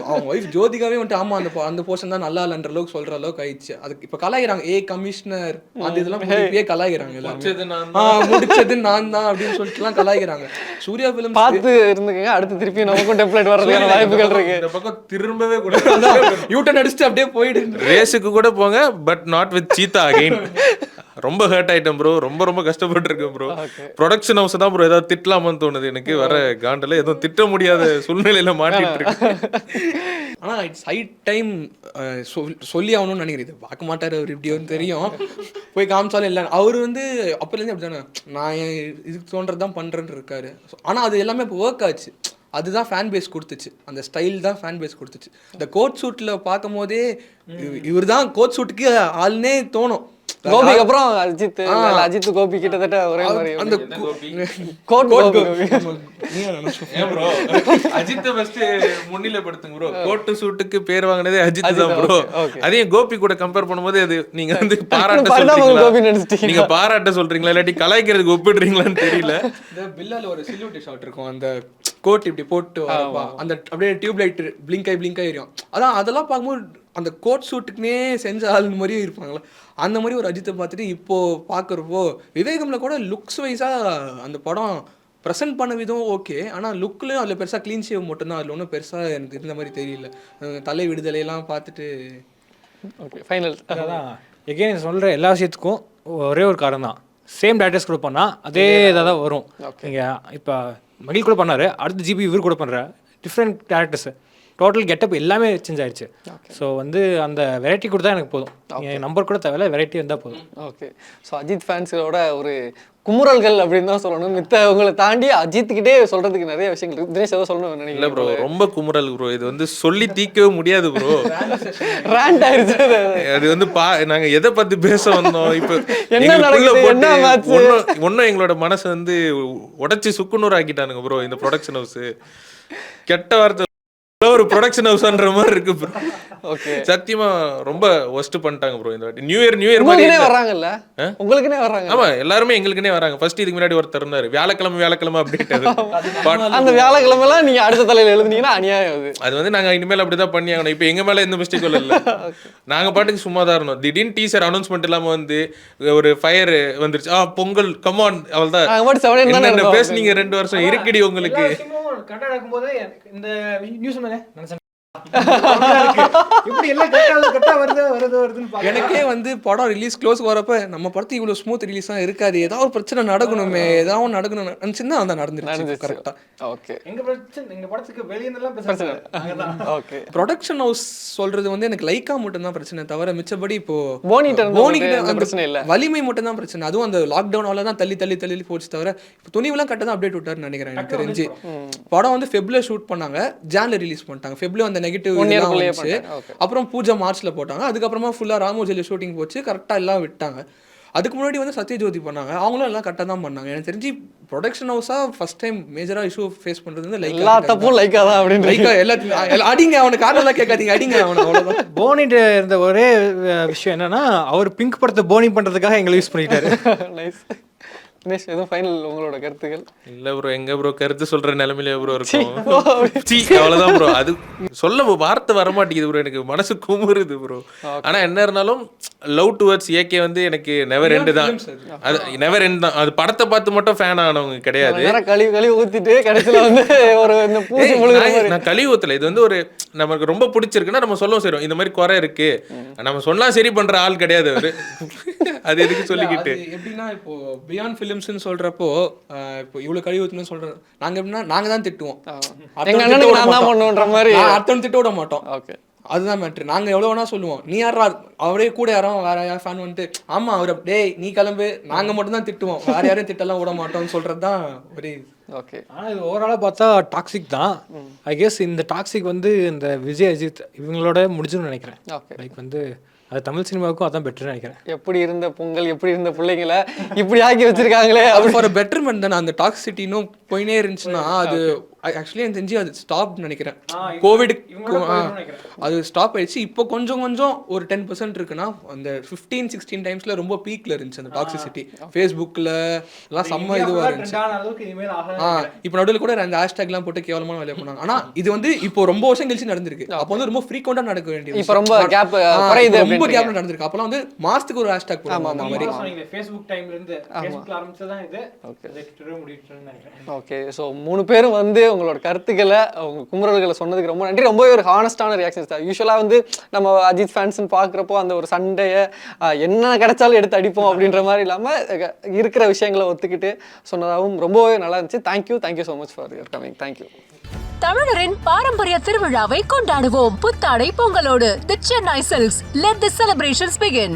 அவங்க ஒய்ஃப் ஜோதிகாவே வந்துட்டு ஆமா அந்த போர்ஷன் தான் நல்லா இல்லைன்ற அளவுக்கு சொல்ற அளவுக்கு ஆயிடுச்சு. அதுக்கு இப்ப கலாய்கிறாங்க, கமிஷனர் அந்த இதெல்லாம் கலாய்கிறாங்க, முடிச்சது நான் தான் அப்படின்னு சொல்லிட்டுலாம் கலாய்கிறாங்க. சூர்யா பிலிம் பார்த்து இருந்துக்கங்க, அடுத்து திருப்பி நமக்கும் டெம்ப்ளேட் வர்றதுக்கான வாய்ப்புகள் இருக்கு. இந்த பக்கம் திரும்பவே கூட யூட்டன் அடிச்சுட்டு அப்படியே போயிடு, ரேஸுக்கு கூட போங்க, but not with Sita again. ரொம்ப ஹர்ட் ஆயிட்டேன் ப்ரோ, ரொம்ப கஷ்டப்பட்டு இருக்கேன் ப்ரோ. ப்ரொடக்ஷன் ஹவுஸ் தான் ப்ரோ ஏதாவது திட்டலாமான்னு தோணுது எனக்கு. வர காண்டில் எதுவும் திட்ட முடியாத சூழ்நிலையில மாட்டிட்டு இருக்கு. ஆனால் இட்ஸ் ஹை டைம் சொல்லி ஆகணும்னு நினைக்கிறேன். இது பார்க்க மாட்டார் அவர், இப்படியோன்னு தெரியும். போய் காமிச்சாலும் இல்லை, அவர் வந்து அப்போலேருந்து அப்படி தானே, நான் இதுக்கு தோன்றது தான் பண்ணுறேன்னு இருக்காரு. ஆனால் அது எல்லாமே இப்போ ஒர்க் ஆச்சு. அதுதான் ஃபேன் பேஸ் கொடுத்துச்சு, அந்த ஸ்டைல் தான் ஃபேன் பேஸ் கொடுத்துச்சு. இந்த கோட் சூட்டில் பார்க்கும் போதே இவர் தான் கோட் சூட்டுக்கு ஆள்னே தோணும். கோபிக்கு அப்புறம் அஜித் கோபி கிட்டத்தட்ட ஒரே மாதிரி. அந்த கோட் கோபி ஏன் ப்ரோ அஜித் ஃபர்ஸ்ட் முன்னிலைப்படுத்துங்க ப்ரோ. கோட் சூட்டுக்கு பேர் வாங்கினதே அஜித் தான் ப்ரோ. அதையும் கோபி கூட கம்பேர் பண்ணும்போது அது நீங்க வந்து பாராட்ட சொல்றீங்களா, நீங்க பாராட்ட சொல்றீங்களா இல்லாட்டி கலாய்க்கிறதுக்கு ஒப்பிடுறீங்களான்னு தெரியல. இந்த பில்லால ஒரு சில்யூட்டி ஷாட் இருக்கும், அந்த கோட் இப்படி போட்டு அந்த அப்படியே டியூப் லைட் பிளிங்க் ஆகி எரியும். அதான் அதெல்லாம் பார்க்கும்போது அந்த கோட் சூட்டுக்குனே செஞ்ச ஆள் மாதிரியும் இருப்பாங்களா, அந்த மாதிரி ஒரு அஜித்தை பார்த்துட்டு இப்போ பார்க்குறப்போ விவேகம்ல கூட லுக்ஸ் வைஸாக அந்த படம் ப்ரெசென்ட் பண்ண விதம் ஓகே. ஆனால் லுக்லையும் அதில் பெருசாக க்ளீன் ஷேவ் மட்டும்தான், அதில் ஒன்றும் பெருசாக எனக்கு இருந்த மாதிரி தெரியல. தலை விடுதலையெல்லாம் பார்த்துட்டு ஓகே ஃபைனல். அதான் எகெயின் சொல்கிற எல்லா விஷயத்துக்கும் ஒரே ஒரு காரணம் தான், சேம் டேரக்டர்ஸ் கூட பண்ணால் அதே இதாக தான் வரும். நீங்கள் இப்போ மகிழ் கூட பண்ணார், அடுத்து ஜிபி இவர் கூட பண்ணுற டிஃப்ரெண்ட் டேரக்டர்ஸு, டோட்டல் கெட்டப் எல்லாமே சேஞ்ச் ஆயிடுச்சு. ஸோ வந்து அந்த வெரைட்டி கூட தான் எனக்கு போதும், என் நம்பர் கூட தேவையில்ல, வெரைட்டி இருந்தால் போதும். ஓகே. ஸோ அஜித் ஃபேன்ஸோட ஒரு குமுறல்கள் அப்படின்னு தான் சொல்லணும். மித்த உங்களை தாண்டி அஜித்கிட்டே சொல்றதுக்கு நிறைய விஷயங்கள் இருக்கு. தினேஷ் ஏதோ சொல்லணும் நினைக்கிறேன். இல்லை ப்ரோ, ரொம்ப குமுறல் ப்ரோ. இது வந்து சொல்லி தீர்க்கவே முடியாது ப்ரோ. ரேண்ட் ஆயிருச்சு அது வந்து நாங்க எதை பத்தி பேச வந்தோம் இப்போ என்ன நடக்குது, என்ன மேட்ச், ஒன்னும் எங்களோட மனசு வந்து உடைச்சு சுக்குநூறு ஆக்கிட்டானுங்க ப்ரோ. இந்த ப்ரொடக்ஷன் ஹவுஸ் கெட்ட வார்த்தை ஒரு ப்ரொடக்ஷன் ஹவுஸ்ன்ற மாதிரி இருக்கு ப்ரோ. ஓகே சத்தியமா ரொம்ப ஒஸ்ட் பண்ணிட்டாங்க ப்ரோ. இந்த வாட்டி நியூ இயர் மாதிரி வர்றாங்கல்ல, உங்களுக்குனே வர்றாங்க. ஆமா எல்லாருமே எங்களுக்குனே வராங்க. ஃபர்ஸ்ட் இதுக்கு முன்னாடி ஒருத்தர் இருந்தாரு, வியாழக்கிழமை அப்டேட். அந்த வியாழக்கிழமை எல்லாம் நீங்க அடுத்த தலையில எழுதுனீங்கன்னா அநியாயம். அது வந்து நாங்க இனிமேல் அப்படிதான் பண்ணி ஆகணும். இப்போ எங்க மேல எந்த மிஸ்டேக் இல்ல, நாங்க பாட்டுக்கு சும்மா தான் இருந்தோம். திடீர்னு டீசர் அனௌன்ஸ்மெண்ட் இல்லாம வந்து ஒரு ஃபயர் வந்துருச்சு, பொங்கல் கமான் அவள்தான் பேசுனீங்க 2 வருஷம் இருக்குடி உங்களுக்கு. கரெக்டாக நடக்கும்போது இந்த நியூஸ் நினைச்சேன் எனக்கே வந்து படம் ரிலீஸ் க்ளோஸ் வரப்ப நம்ம படத்து இவ்வளவு ஸ்மூத் ரிலீஸா இருக்காது, ஏதாவது ஒரு பிரச்சனை நடக்கணுமே, ஏதாவது நடக்கணும் நினைச்சுன்னா அந்த நடந்துருச்சு கரெக்டா. ஓகே. எங்க பிரச்சனை எங்க படத்துக்கு வெளிய இருந்தெல்லாம் பிரச்சனை. ஓகே. ப்ரொடக்ஷன் ஹவுஸ் சொல்றது வந்து எனக்கு லைக்கா மட்டும் தான் பிரச்சனை தவிர மிச்சபடி இப்போ போனிகிட்ட அந்த பிரச்சனை இல்ல, வலிமை மட்டும் தான் பிரச்சனை. அதுவும் அந்த லாக்டவுனால தான் தள்ளி போச்சு தவிர இப்போ துணிவெல்லாம் கட்ட தான் அப்டேட் விட்டாருன்னு நினைக்கிறேன் எனக்கு தெரிஞ்சு. படம் வந்து ஃபெப்ல ஷூட் பண்ணாங்க, ஜான்ல ரிலீஸ் பண்ணிட்டாங்க. ஃபெப்ல அந்த நெகட்டிவ் வந்துச்சு, அப்புறம் பூஜா மார்ச்ல போட்டாங்க, அதுக்கப்புறமா ஃபுல்லா ராமோஜில ஷூட்டிங் போச்சு, கரெக்டா எல்லாம் விட்டாங்க. அதுக்கு முன்னாடி வந்து சத்யஜோதி பண்ணாங்க, அவங்களும் எல்லாம் கரெக்டாக தான் பண்ணாங்க. எனக்கு தெரிஞ்சு ப்ரொடக்ஷன் ஹவுஸா ஃபர்ஸ்ட் டைம் மேஜரா இஷ்யூ ஃபேஸ் பண்றது வந்து லைக் எல்லா தப்பும் லைக்கா தான் அப்படின்னு லைக்கா எல்லாத்தையும் அடிங்க, அவனுக்கு காரணம் கேட்காதீங்க, அடிங்க அவனை, அவ்வளோதான். போனிட்டு இருந்த ஒரே விஷயம் என்னன்னா, அவர் பிங்க் படத்தை போனி பண்றதுக்காக எங்களை யூஸ் பண்ணிட்டாரு. நைஸ். தினேஷ் எதுவும் ஃபைனல் உங்களோட கருத்துக்கள்? இல்ல ப்ரோ, எங்க ப்ரோ கருத்து சொல்ற நிலைமையில ப்ரோ இருக்கும். அவ்வளவுதான் ப்ரோ, அது சொல்ல வார்த்தை வரமாட்டேங்குது ப்ரோ, எனக்கு மனசு குமுறுது ப்ரோ. ஆனா என்ன இருந்தாலும் லவ் டுவர்ட்ஸ் ஏகே வந்து எனக்கு நெவர் எண்ட் தான். அது நெவர் எண்ட் தான். அது படத்தை பார்த்து மட்டும் ஃபேன் ஆனவங்க கிடையாது. கழுவி ஊத்திட்டு கடைசியில வந்து ஒரு இந்த பூசி முழுகுற மாதிரி. நான் கழுவி ஊத்தல, இது வந்து ஒரு நமக்கு ரொம்ப பிடிச்சிருக்குன்னா நம்ம சொல்லவும் செய்றோம், இந்த மாதிரி குறை இருக்கு, நம்ம சொன்னா சரி பண்ற ஆள் கிடையாது அவரு. அது எதுக்கு சொல்லிக்கிட்டு எப்படின்னா இப்போ பியாண்ட் ஃபிலிம்ஸ்னு சொல்றப்போ இப்போ இவ்வளவு கழுவி ஊத்துன்னு சொல்றோம், நாங்க எப்படின்னா நாங்க தான் திட்டுவோம், அர்த்தம் திட்ட விட மாட்டோம். ஓகே, அதுதான் மேட்ரு. நாங்க எவ்வளவு வேணா சொல்லுவோம், நீ யாரா அவரே கூட யாரும் வேற யாரும் ஃபேன் வந்துட்டு ஆமா அவரை டேய் நீ கிளம்பு, நாங்க மட்டும் தான் திட்டுவோம், வேற யாரையும் திட்டெல்லாம் விட மாட்டோம்னு சொல்றதுதான் ஒரு. ஓகே. ஆனால் இது ஓவராலாக பார்த்தா டாக்ஸிக் தான். ஐ கெஸ் இந்த டாக்ஸிக் வந்து இந்த விஜய் அஜித் இவங்களோட முடிஞ்சுன்னு நினைக்கிறேன். லைக் வந்து அது தமிழ் சினிமாவுக்கும் அதான் பெட்டர்னு நினைக்கிறேன். எப்படி இருந்த பொங்கல், எப்படி இருந்த பிள்ளைங்களை இப்படி ஆக்கி வச்சிருக்காங்களே, அது ஃபார் பெட்டர்மெண்ட் தானே. அந்த டாக்ஸிட்டி இன்னும் போயினே இருந்துச்சுன்னா அது ஆக்சுவலி எனக்கு தெரிஞ்சு அது ஸ்டாப் நினைக்கிறேன். கோவிட் அது ஸ்டாப் ஆயிடுச்சு. இப்போ கொஞ்சம் ஒரு 10% இருக்குன்னா அந்த 15-16 டைம்ஸ்ல ரொம்ப பீக்ல இருந்துச்சு அந்த டாக்ஸிசிட்டி. ஃபேஸ்புக்ல எல்லாம் செம்ம இதுவா இருந்துச்சு. இப்போ நடுவில் கூட அந்த ஹேஷ்டேக்லாம் போட்டு கேவலமான வேலையை பண்ணாங்க. ஆனா இது வந்து இப்போ ரொம்ப வருஷம் கழிச்சு நடந்திருக்கு. அப்போ வந்து ரொம்ப ஃப்ரீக்வெண்டா நடக்க வேண்டியது, இப்போ ரொம்ப கேப் குறையுது, ரொம்ப கேப்ல நடந்திருக்கு. அப்பலாம் வந்து மாசத்துக்கு ஒரு ஹேஷ்டேக் போடுவாங்க அந்த மாதிரி. ஃபேஸ்புக் டைம்ல இருந்து ஃபேஸ்புக்ல ஆரம்பிச்சதா இது. ஓகே. ஓகே. சோ 3 பேரும் வந்து உங்களோட கருத்துக்களை உங்க குமுறல்களை சொன்னதுக்கு ரொம்ப நன்றி. ரொம்பவே ஒரு ஹானஸ்டான ரியாக்ஷன்ஸ் தான். யூஸ்வலாக வந்து நம்ம அஜித் ஃபேன்ஸ்னு பார்க்குறப்போ அந்த ஒரு சண்டையை என்ன கிடைச்சாலும் எடுத்து அடிப்போம் அப்படின்ற மாதிரி இல்லாமல் இருக்கிற விஷயங்களை ஒத்துக்கிட்டு சொன்னதாகவும் ரொம்பவே நல்லா இருந்துச்சு. Thank you so much for your coming. Thank you. தமிழரின் பாரம்பரிய திருவிழாவை கொண்டாடுவோம் புத்தாடை பொங்கலோடு. The Chennai silks, let the celebrations begin.